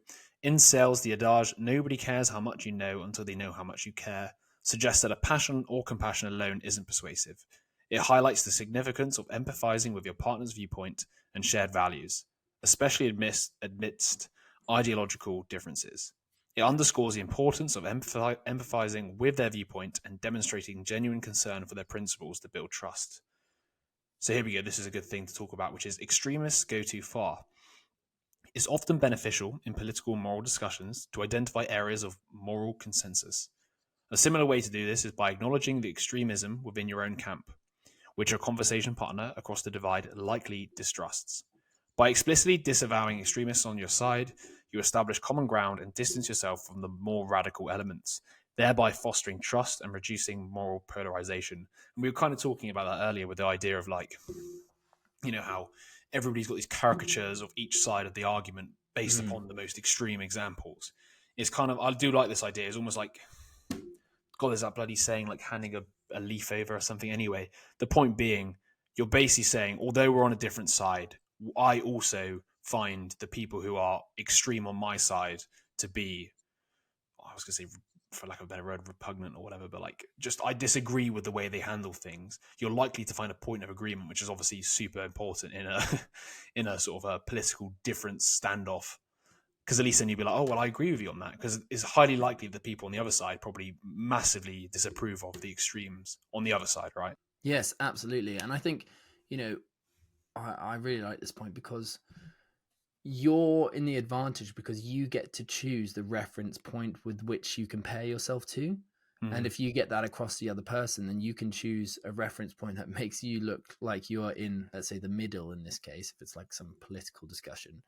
in sales, the adage, nobody cares how much you know until they know how much you care, suggests that a passion or compassion alone isn't persuasive. It highlights the significance of empathizing with your partner's viewpoint and shared values, especially amidst ideological differences. It underscores the importance of empathizing with their viewpoint and demonstrating genuine concern for their principles to build trust. So here we go. This is a good thing to talk about, which is extremists go too far. It's often beneficial in political and moral discussions to identify areas of moral consensus. A similar way to do this is by acknowledging the extremism within your own camp. which your conversation partner across the divide likely distrusts. By explicitly disavowing extremists on your side, you establish common ground and distance yourself from the more radical elements, thereby fostering trust and reducing moral polarization. And we were kind of talking about that earlier with the idea of like, how everybody's got these caricatures of each side of the argument based upon the most extreme examples. It's kind of, I do like this idea. It's almost like, God, there's that bloody saying like handing a leaf over or something. Anyway, the point being, you're basically saying, although we're on a different side, I also find the people who are extreme on my side to be, I was going to say, for lack of a better word, repugnant or whatever, but like, just I disagree with the way they handle things. You're likely to find a point of agreement, which is obviously super important in a in a sort of a political difference standoff. Because at least then you'd be like, oh, well, I agree with you on that. Because it's highly likely that people on the other side probably massively disapprove of the extremes on the other side, right? Yes, absolutely. And I think, I really like this point because you're in the advantage because you get to choose the reference point with which you compare yourself to. And if you get that across the other person, then you can choose a reference point that makes you look like you're in, let's say, the middle in this case, if it's like some political discussion,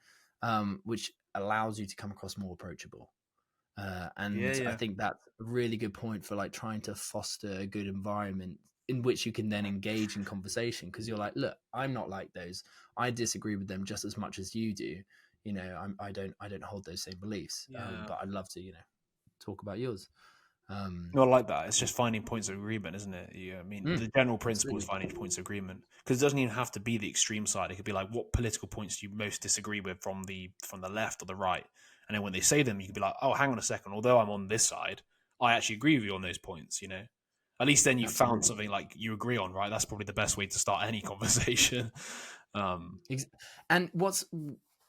which allows you to come across more approachable. I think that's a really good point for like trying to foster a good environment in which you can then engage in conversation, because you're like, look, I'm not like those. I disagree with them just as much as you do. I don't hold those same beliefs, but I'd love to, talk about yours. No, I like that. It's just finding points of agreement, isn't it? I mean, the general principle is finding points of agreement, because it doesn't even have to be the extreme side. It could be like, what political points do you most disagree with from the left or the right? And then when they say them, you could be like, oh, hang on a second. Although I'm on this side, I actually agree with you on those points. At least then you found something like you agree on, right? That's probably the best way to start any conversation. And what's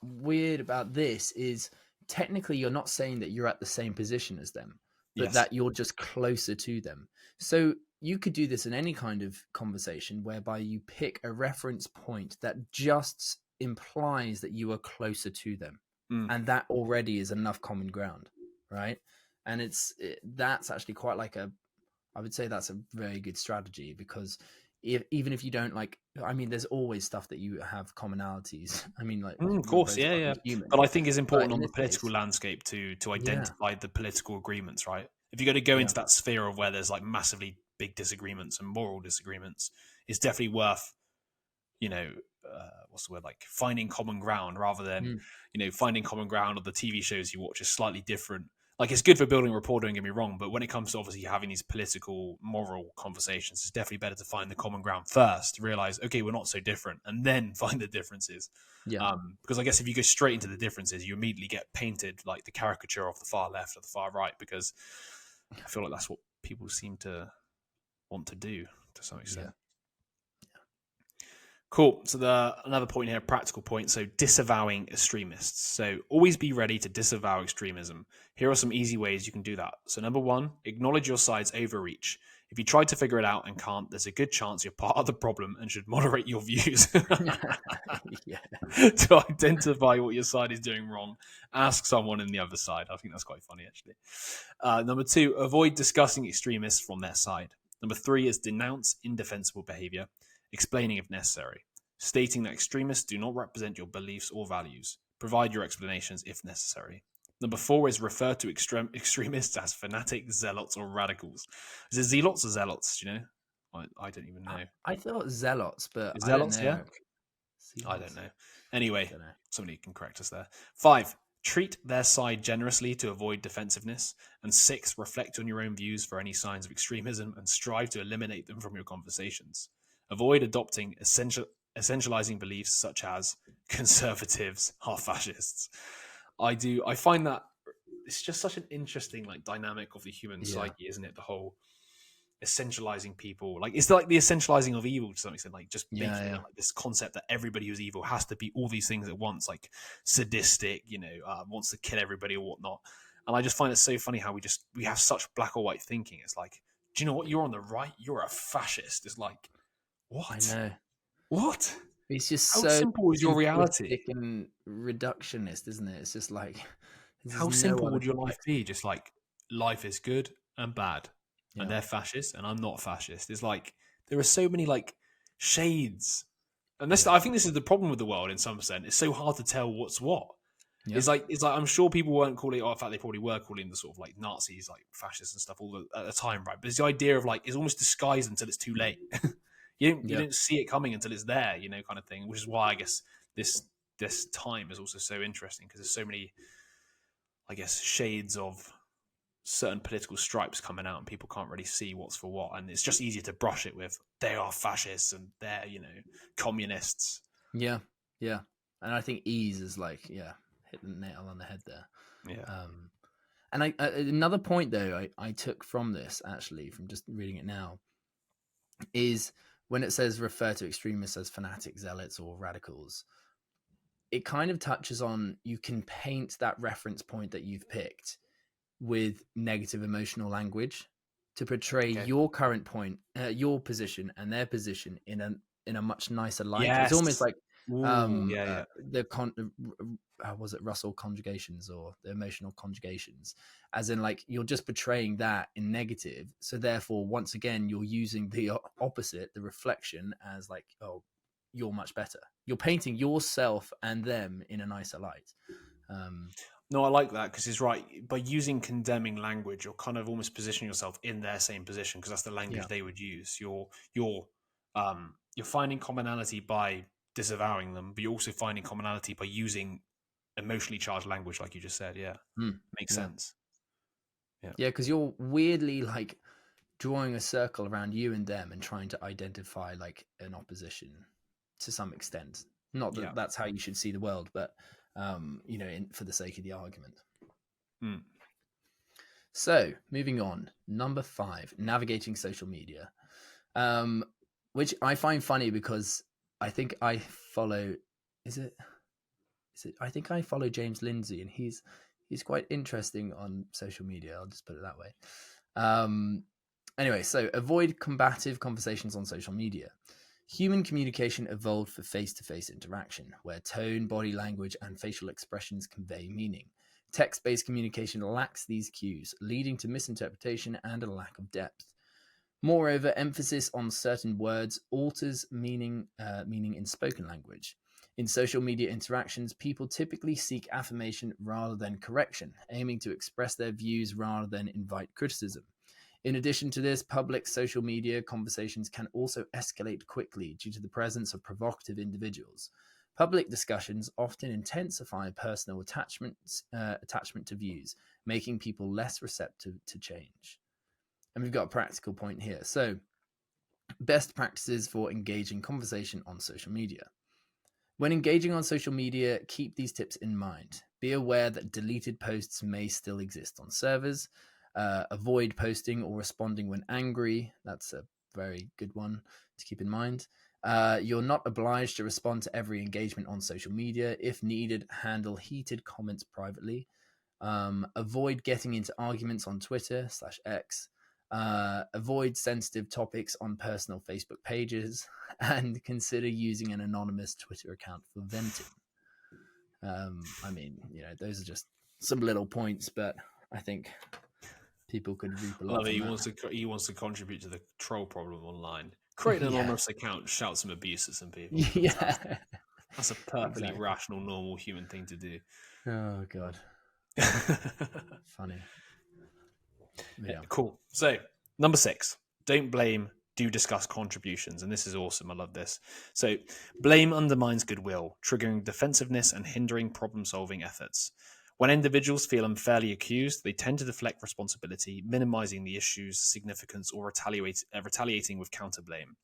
weird about this is technically you're not saying that you're at the same position as them, but that you're just closer to them. So you could do this in any kind of conversation whereby you pick a reference point that just implies that you are closer to them. And that already is enough common ground, right? And that's actually quite like I would say that's a very good strategy, because even if you don't there's always stuff that you have commonalities. I mean, like, of course, yeah. Human. But I think it's important on the political landscape to identify the political agreements, right? If you're going to go into that sphere of where there's like massively big disagreements and moral disagreements, it's definitely worth, what's the word, like finding common ground rather than, finding common ground on the TV shows you watch is slightly different. Like, it's good for building rapport, don't get me wrong, but when it comes to obviously having these political, moral conversations, it's definitely better to find the common ground first, realize, okay, we're not so different, and then find the differences. Because I guess if you go straight into the differences, you immediately get painted like the caricature of the far left or the far right, because I feel like that's what people seem to want to do to some extent. Cool. So another point here, practical point. So disavowing extremists. So always be ready to disavow extremism. Here are some easy ways you can do that. So number one, acknowledge your side's overreach. If you try to figure it out and can't, there's a good chance you're part of the problem and should moderate your views. To identify what your side is doing wrong, ask someone in the other side. I think that's quite funny, actually. Number two, avoid discussing extremists from their side. Number three is denounce indefensible behavior, explaining if necessary, stating that extremists do not represent your beliefs or values. Provide your explanations if necessary. Number four is refer to extremists as fanatics, zealots, or radicals. Is it zealots or zealots? Do you know? I don't even know. I thought zealots, but zealots, I don't know. Yeah? I don't know. Anyway, somebody can correct us there. 5, treat their side generously to avoid defensiveness. And 6, reflect on your own views for any signs of extremism and strive to eliminate them from your conversations. Avoid adopting essentializing beliefs such as conservatives are fascists. I find that it's just such an interesting dynamic of the human psyche, isn't it? The whole essentializing people, it's like the essentializing of evil to some extent, just making this concept that everybody who's evil has to be all these things at once, like sadistic, wants to kill everybody or whatnot. And I just find it so funny how we have such black or white thinking. It's like, do you know what? You're on the right. You're a fascist. It's like, what? I know. What? It's just how simple is your reality? And reductionist, isn't it? It's just like, how simple would your life be? Just like, life is good and bad, and they're fascist, and I'm not fascist. It's like there are so many shades. And I think this is the problem with the world in some sense. It's so hard to tell what's what. Yeah. It's like I'm sure people weren't calling, or in fact they probably were calling the sort of like Nazis like fascists and stuff at the time, right? But it's the idea of like it's almost disguised until it's too late. you don't see it coming until it's there, kind of thing. Which is why I guess this time is also so interesting, because there's so many, I guess, shades of certain political stripes coming out, and people can't really see what's for what, and it's just easier to brush it with they are fascists and they're communists. Yeah, and I think ease is like hit the nail on the head there. And another point though I took from this, actually, from just reading it now, is when it says refer to extremists as fanatics, zealots, or radicals, it kind of touches on, you can paint that reference point that you've picked with negative emotional language to portray your current point, your position and their position in a much nicer light. Yes. It's almost like was it Russell conjugations, or the emotional conjugations, as in like you're just portraying that in negative, so therefore once again you're using the opposite, the reflection, as like, oh, you're much better. You're painting yourself and them in a nicer light. No, I like that, because it's right. By using condemning language, you're kind of almost positioning yourself in their same position, because that's the language they would use. You're finding commonality by disavowing them, but you're also finding commonality by using emotionally charged language, like you just said. Makes sense. Because you're weirdly like drawing a circle around you and them and trying to identify like an opposition to some extent. Not that that's how you should see the world, but for the sake of the argument. So moving on, number 5, navigating social media, which I find funny because I think I follow, I think I follow James Lindsay, and he's quite interesting on social media. I'll just put it that way. Anyway, so avoid combative conversations on social media. Human communication evolved for face-to-face interaction, where tone, body language, and facial expressions convey meaning. Text-based communication lacks these cues, leading to misinterpretation and a lack of depth. Moreover, emphasis on certain words alters meaning in spoken language. In social media interactions, people typically seek affirmation rather than correction, aiming to express their views rather than invite criticism. In addition to this, public social media conversations can also escalate quickly due to the presence of provocative individuals. Public discussions often intensify personal attachment to views, making people less receptive to change. And we've got a practical point here. So, best practices for engaging conversation on social media. When engaging on social media, keep these tips in mind. Be aware that deleted posts may still exist on servers. Avoid posting or responding when angry. That's a very good one to keep in mind. You're not obliged to respond to every engagement on social media. If needed, handle heated comments privately. Avoid getting into arguments on Twitter /X. Avoid sensitive topics on personal Facebook pages, and consider using an anonymous Twitter account for venting. Those are just some little points, but I think people could reap a lot. He wants to contribute to the troll problem online. Create an anonymous account, shout some abuse at some people. That's a perfectly rational, normal human thing to do. Oh god. Funny. Cool. So, number 6, don't blame, do discuss contributions. And this is awesome. I love this. So, blame undermines goodwill, triggering defensiveness and hindering problem-solving efforts. When individuals feel unfairly accused, they tend to deflect responsibility, minimizing the issue's significance or retaliating with counterblame.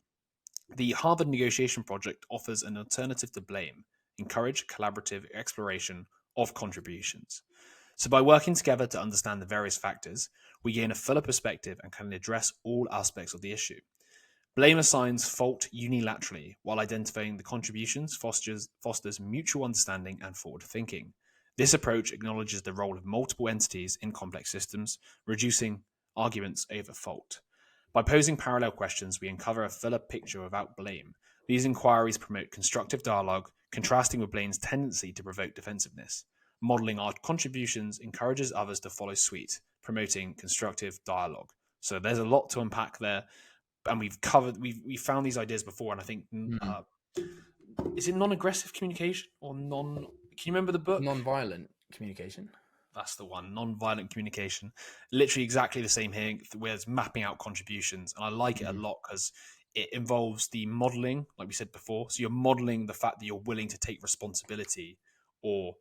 The Harvard Negotiation Project offers an alternative to blame: encourage collaborative exploration of contributions. So by working together to understand the various factors, we gain a fuller perspective and can address all aspects of the issue. Blame assigns fault unilaterally, while identifying the contributions fosters mutual understanding and forward thinking. This approach acknowledges the role of multiple entities in complex systems, reducing arguments over fault. By posing parallel questions, we uncover a fuller picture without blame. These inquiries promote constructive dialogue, contrasting with blame's tendency to provoke defensiveness. Modeling our contributions encourages others to follow suit, promoting constructive dialogue. So there's a lot to unpack there. and we found these ideas before, and I think is it non-aggressive communication or non? Can you remember the book? Non-violent communication. That's the one. Non-violent communication. Literally exactly the same here. Where it's mapping out contributions, and I like it a lot because it involves the modeling, like we said before. So you're modeling the fact that you're willing to take responsibility, or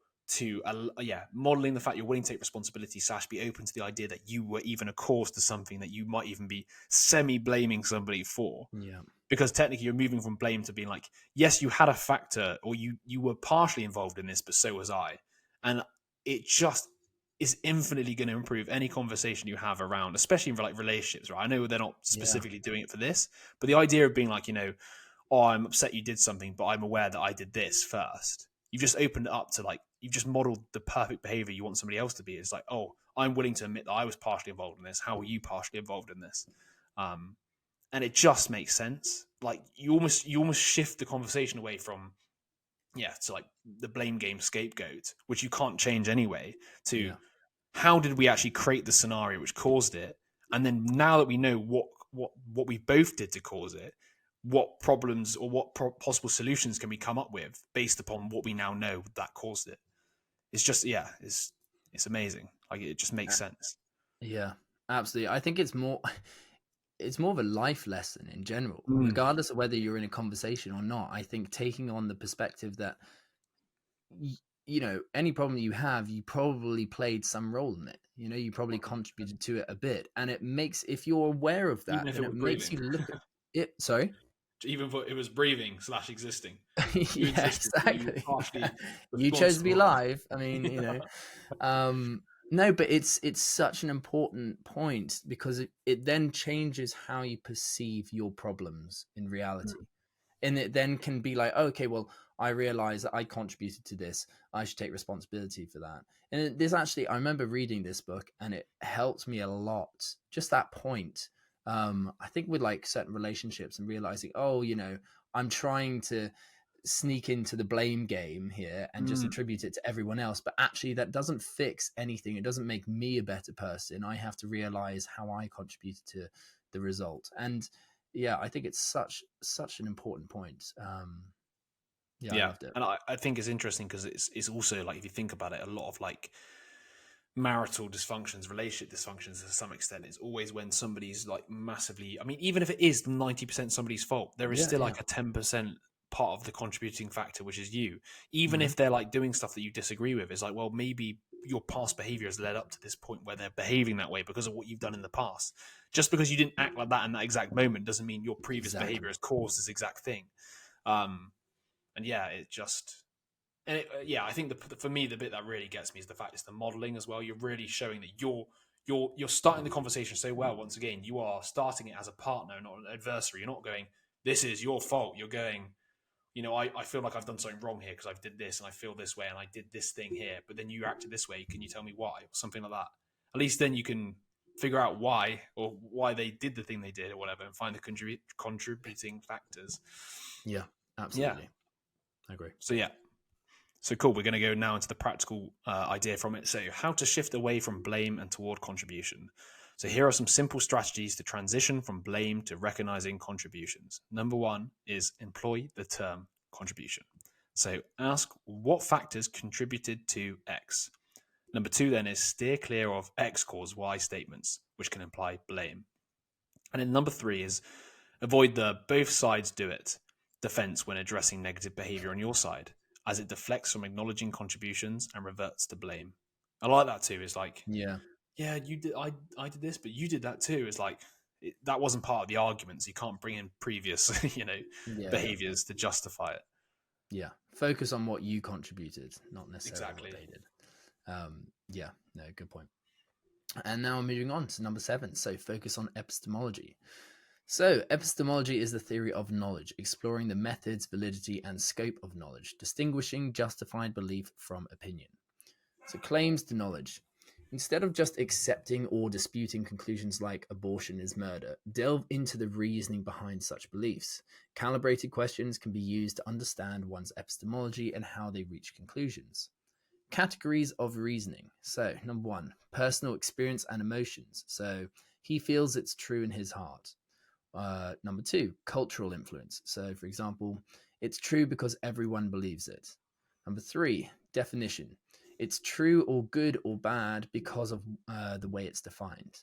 modeling the fact you're willing to take responsibility / be open to the idea that you were even a cause to something that you might even be semi-blaming somebody for. Yeah. Because technically you're moving from blame to being like, yes, you had a factor, or you were partially involved in this, but so was I. And it just is infinitely going to improve any conversation you have around, especially in like relationships, right? I know they're not specifically doing it for this, but the idea of being like, oh, I'm upset you did something, but I'm aware that I did this first. You've just opened it up to like, you've just modeled the perfect behavior you want somebody else to be. It's like, oh, I'm willing to admit that I was partially involved in this. How were you partially involved in this? And it just makes sense. Like you almost shift the conversation away from, to like the blame game scapegoat, which you can't change anyway, to how did we actually create the scenario which caused it? And then now that we know what we both did to cause it, what problems or what possible solutions can we come up with based upon what we now know that caused it? It's just, it's amazing. Like it just makes sense. Yeah, absolutely. I think it's more of a life lesson in general, regardless of whether you're in a conversation or not. I think taking on the perspective that, any problem you have, you probably played some role in it. You probably contributed to it a bit. And it makes, if you're aware of that, then it makes you look at it. Sorry? Even if it was breathing / existing. Yeah, exactly. You chose to be live. I mean, no, but it's such an important point because it then changes how you perceive your problems in reality. And it then can be like, okay, well, I realize that I contributed to this. I should take responsibility for that. And there's actually, I remember reading this book and it helped me a lot. Just that point. I think with like certain relationships and realizing, I'm trying to sneak into the blame game here and just attribute it to everyone else, but actually that doesn't fix anything. It doesn't make me a better person. I have to realize how I contributed to the result. And I think it's such an important point. I loved it. And I think it's interesting because it's also like, if you think about it, a lot of like marital dysfunctions, relationship dysfunctions to some extent, it's always when somebody's like massively, I mean, even if it is 90% somebody's fault, there is still like a 10% part of the contributing factor, which is you. Even if they're like doing stuff that you disagree with, it's like, well, maybe your past behavior has led up to this point where they're behaving that way because of what you've done in the past. Just because you didn't act like that in that exact moment doesn't mean your previous behavior has caused this exact thing. I think for me, the bit that really gets me is the fact it's the modeling as well. You're really showing that you're starting the conversation so well. Once again, you are starting it as a partner, not an adversary. You're not going, this is your fault. You're going, I feel like I've done something wrong here because I've did this and I feel this way and I did this thing here, but then you acted this way. Can you tell me why? Or something like that. At least then you can figure out why, or why they did the thing they did or whatever, and find the contributing factors. Yeah, absolutely. I agree. So cool. We're going to go now into the practical idea from it. So how to shift away from blame and toward contribution. So here are some simple strategies to transition from blame to recognizing contributions. Number 1 is employ the term contribution. So ask what factors contributed to X. Number 2 then is steer clear of X caused Y statements, which can imply blame. And then number 3 is avoid the both sides do it defense when addressing negative behavior on your side, as it deflects from acknowledging contributions and reverts to blame. I like that too. It's like, you did, I did this, but you did that too. It's like, that wasn't part of the argument, so you can't bring in previous, behaviors to justify it. Yeah. Focus on what you contributed, not necessarily what they did. Good point. And now moving on to number 7. So focus on epistemology. So epistemology is the theory of knowledge, exploring the methods, validity, and scope of knowledge, distinguishing justified belief from opinion. So claims to knowledge. Instead of just accepting or disputing conclusions like abortion is murder, delve into the reasoning behind such beliefs. Calibrated questions can be used to understand one's epistemology and how they reach conclusions. Categories of reasoning. So, number 1, personal experience and emotions. So, he feels it's true in his heart. Number 2, cultural influence. So, for example, it's true because everyone believes it. Number 3, definition. It's true or good or bad because of the way it's defined.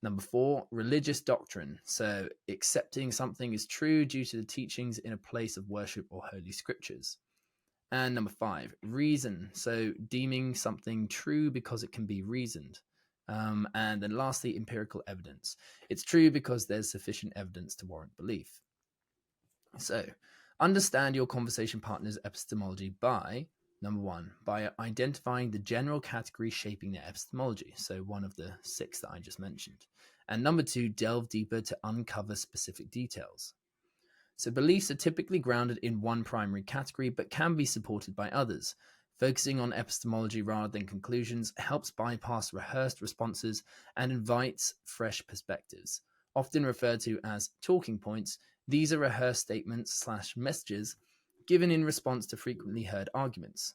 Number 4, religious doctrine. So, accepting something is true due to the teachings in a place of worship or holy scriptures. And number 5, reason. So, deeming something true because it can be reasoned. And then lastly, empirical evidence. It's true because there's sufficient evidence to warrant belief. So, understand your conversation partner's epistemology by, number 1, by identifying the general category shaping their epistemology. So, one of the 6 that I just mentioned. And number 2, delve deeper to uncover specific details. So, beliefs are typically grounded in one primary category but can be supported by others. Focusing on epistemology rather than conclusions helps bypass rehearsed responses and invites fresh perspectives. Often referred to as talking points, these are rehearsed statements / messages given in response to frequently heard arguments.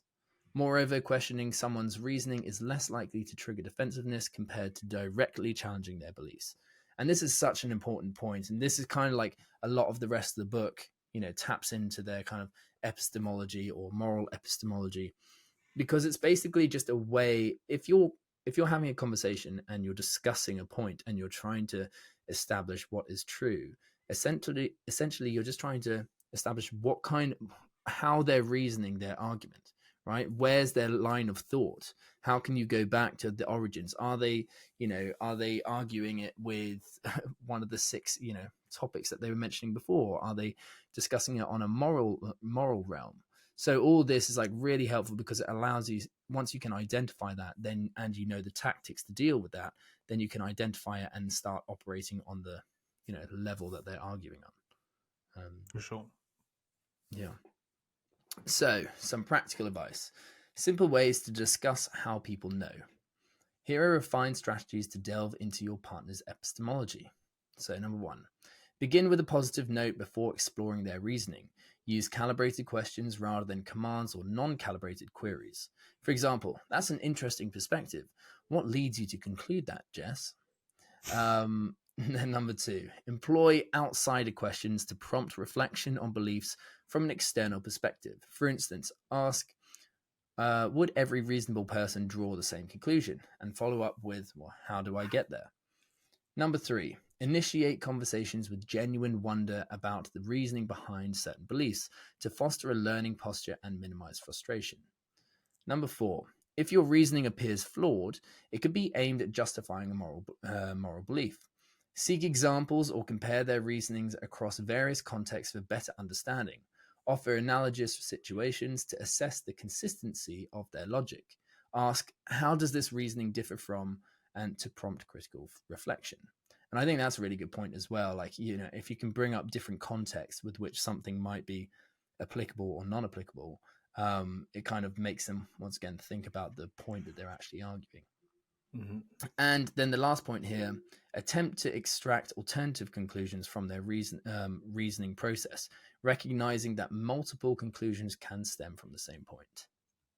Moreover, questioning someone's reasoning is less likely to trigger defensiveness compared to directly challenging their beliefs. And this is such an important point. And this is kind of like a lot of the rest of the book, taps into their kind of epistemology or moral epistemology, because it's basically just a way, if you're having a conversation and you're discussing a point and you're trying to establish what is true, essentially you're just trying to establish how they're reasoning their argument, right? Where's their line of thought? How can you go back to the origins? Are they arguing it with one of the 6 topics that they were mentioning before? Are they discussing it on a moral realm? So all this is like really helpful because it allows you, once you can identify that, then and the tactics to deal with that, then you can identify it and start operating on the level that they're arguing on. For sure. Yeah. So, some practical advice. Simple ways to discuss how people know. Here are refined strategies to delve into your partner's epistemology. So, number 1, begin with a positive note before exploring their reasoning. Use calibrated questions rather than commands or non-calibrated queries. For example, that's an interesting perspective. What leads you to conclude that, Jess? Number 2, employ outsider questions to prompt reflection on beliefs from an external perspective. For instance, ask, would every reasonable person draw the same conclusion? And follow up with, well, how do I get there? Number 3, initiate conversations with genuine wonder about the reasoning behind certain beliefs to foster a learning posture and minimize frustration. Number 4, if your reasoning appears flawed, it could be aimed at justifying a moral belief. Seek examples or compare their reasonings across various contexts for better understanding. Offer analogous situations to assess the consistency of their logic. Ask, how does this reasoning differ from, and to prompt critical reflection. And I think that's a really good point as well. Like, if you can bring up different contexts with which something might be applicable or non-applicable, it kind of makes them, once again, think about the point that they're actually arguing. Mm-hmm. And then the last point here, attempt to extract alternative conclusions from their reasoning process, recognizing that multiple conclusions can stem from the same point.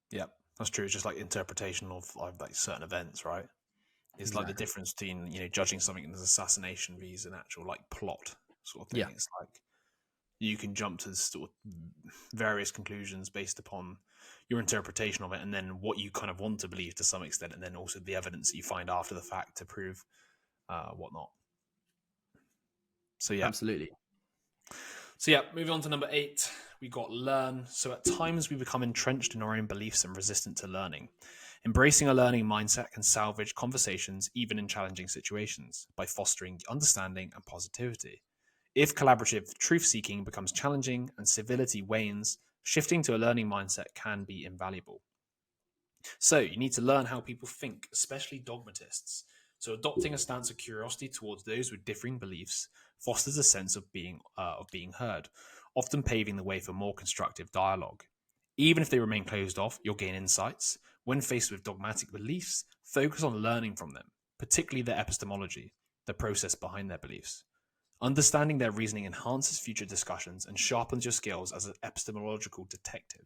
Yeah, that's true. It's just like interpretation of like certain events, right? It's Exactly. like the difference between judging something as assassination versus an actual like plot sort of thing. Yeah. It's like you can jump to sort of various conclusions based upon your interpretation of it, and then what you kind of want to believe to some extent, and then also the evidence that you find after the fact to prove whatnot. So yeah, absolutely. So yeah, moving on to number 8, we got learn. So at times we become entrenched in our own beliefs and resistant to learning. Embracing a learning mindset can salvage conversations even in challenging situations by fostering understanding and positivity. If collaborative truth-seeking becomes challenging and civility wanes, shifting to a learning mindset can be invaluable. So you need to learn how people think, especially dogmatists. So adopting a stance of curiosity towards those with differing beliefs fosters a sense of being heard, often paving the way for more constructive dialogue. Even if they remain closed off, you'll gain insights. When faced with dogmatic beliefs, focus on learning from them, particularly their epistemology, the process behind their beliefs. Understanding their reasoning enhances future discussions and sharpens your skills as an epistemological detective.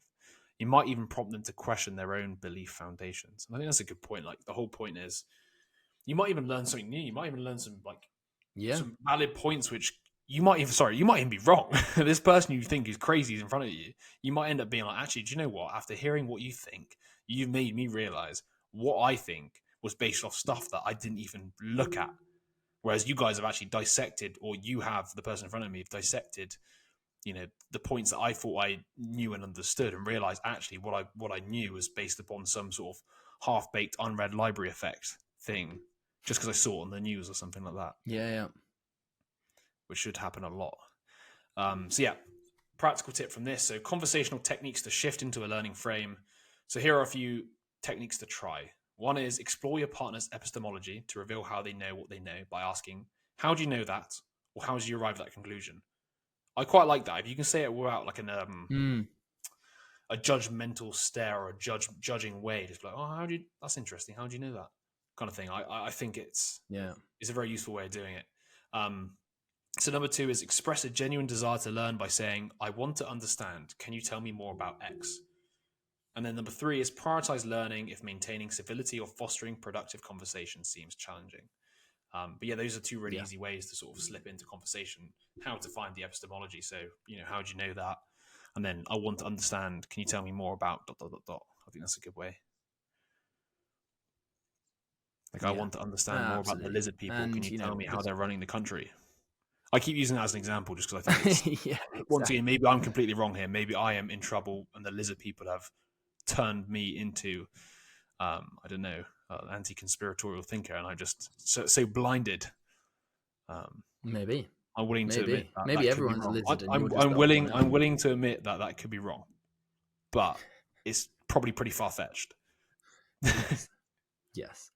You might even prompt them to question their own belief foundations. And I think that's a good point. Like, the whole point is, you might even learn something new. You might even learn some valid points which you might even be wrong. This person you think is crazy is in front of you. You might end up being like, actually, do you know what? After hearing what you think, you've made me realize what I think was based off stuff that I didn't even look at. Whereas you guys have actually dissected, or you have, the person in front of me, have dissected, the points that I thought I knew and understood, and realized actually what I knew was based upon some sort of half-baked unread library effect thing, just because I saw it on the news or something like that. Yeah. Which should happen a lot. So yeah, practical tip from this. So conversational techniques to shift into a learning frame. So here are a few techniques to try. One is explore your partner's epistemology to reveal how they know what they know by asking, how do you know that? Or how did you arrive at that conclusion? I quite like that. If you can say it without like a judgmental stare or a judging way, just like, oh, that's interesting. How do you know that? Kind of thing. I think it's a very useful way of doing it. So number 2 is express a genuine desire to learn by saying, I want to understand. Can you tell me more about X? And then number 3 is prioritize learning if maintaining civility or fostering productive conversation seems challenging. But yeah, those are 2 really easy ways to sort of slip into conversation, how to find the epistemology. So, how do you know that? And then I want to understand. Can you tell me more about ... I think that's a good way. Like, I want to understand more about the lizard people. And, can you tell me how they're running the country? I keep using that as an example just because I think it's, exactly. Once again, maybe I'm completely wrong here. Maybe I am in trouble and the lizard people have turned me into, I don't know, anti-conspiratorial thinker, and I'm just so blinded. Maybe. I'm willing to admit that. Maybe everyone's a lizard. I'm willing to admit that could be wrong, but it's probably pretty far-fetched. Yes.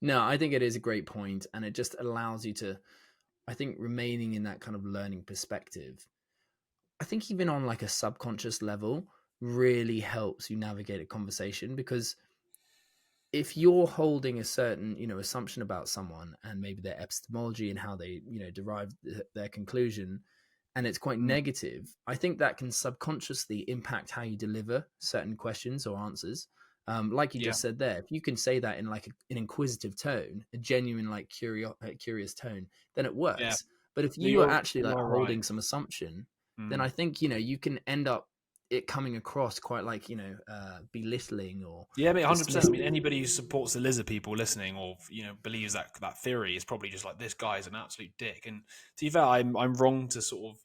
No, I think it is a great point, and it just allows you to, I think, remaining in that kind of learning perspective, I think even on like a subconscious level, really helps you navigate a conversation, because if you're holding a certain, assumption about someone and maybe their epistemology and how they, derive their conclusion, and it's quite negative, I think that can subconsciously impact how you deliver certain questions or answers. Like you just said there, if you can say that in like an inquisitive tone, a genuine, like curious tone, then it works. Yeah. But if you are actually like holding some assumption, then I think, you can end up it coming across quite like, belittling or... Yeah, 100%. I mean, anybody who supports the lizard people listening or, believes that theory is probably just like, this guy's an absolute dick. And to be fair, I'm wrong to sort of,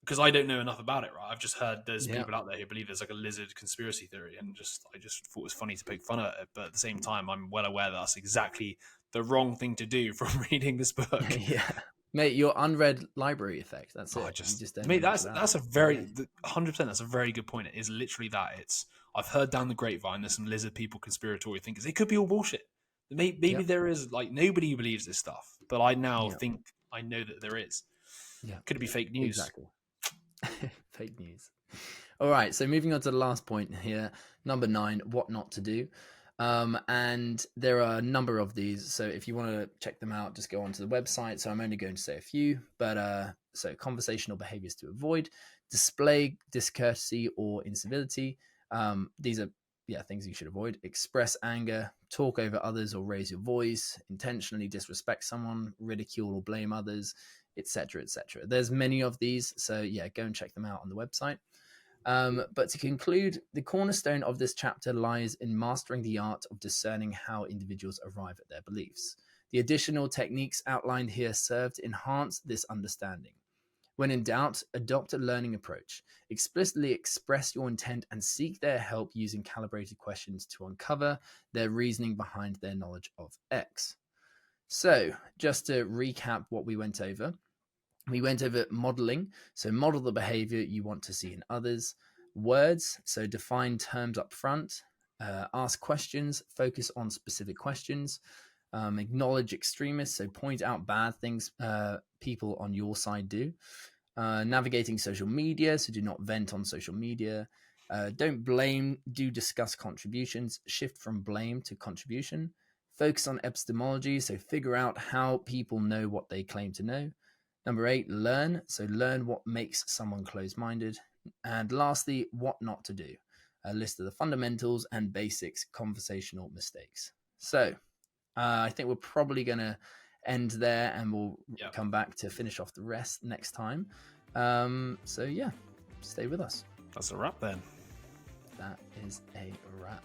because I don't know enough about it, right? I've just heard there's people out there who believe there's like a lizard conspiracy theory, and I just thought it was funny to poke fun at it. But at the same time, I'm well aware that that's exactly the wrong thing to do from reading this book. Mate, your unread library effect. That's it. Mate, that's a very 100%. That's a very good point. It is literally that. I've heard down the grapevine there's some lizard people conspiratorial thinkers. It could be all bullshit. Maybe there is, like, nobody believes this stuff, but I now think I know that there is. Yeah, could it be fake news? Exactly. Fake news. All right, so moving on to the last point here, number 9, what not to do. And there are a number of these, so if you want to check them out, just go onto the website. So I'm only going to say a few, but so conversational behaviors to avoid: display discourtesy or incivility. These are things you should avoid. Express anger, talk over others or raise your voice, intentionally disrespect someone, ridicule or blame others, etc., etc. There's many of these, so go and check them out on the website. But to conclude, the cornerstone of this chapter lies in mastering the art of discerning how individuals arrive at their beliefs. The additional techniques outlined here serve to enhance this understanding. When in doubt, adopt a learning approach. Explicitly express your intent and seek their help using calibrated questions to uncover their reasoning behind their knowledge of X. So, just to recap what we went over. We went over modeling, so model the behavior you want to see in others. Words, so define terms up front. Ask questions, focus on specific questions. Acknowledge extremists, so point out bad things people on your side do. Navigating social media, so do not vent on social media. Don't blame, do discuss contributions. Shift from blame to contribution. Focus on epistemology, so figure out how people know what they claim to know. Number 8, learn. So learn what makes someone closed-minded. And lastly, what not to do. A list of the fundamentals and basics conversational mistakes. So I think we're probably going to end there, and we'll come back to finish off the rest next time. So yeah, stay with us. That's a wrap then. That is a wrap.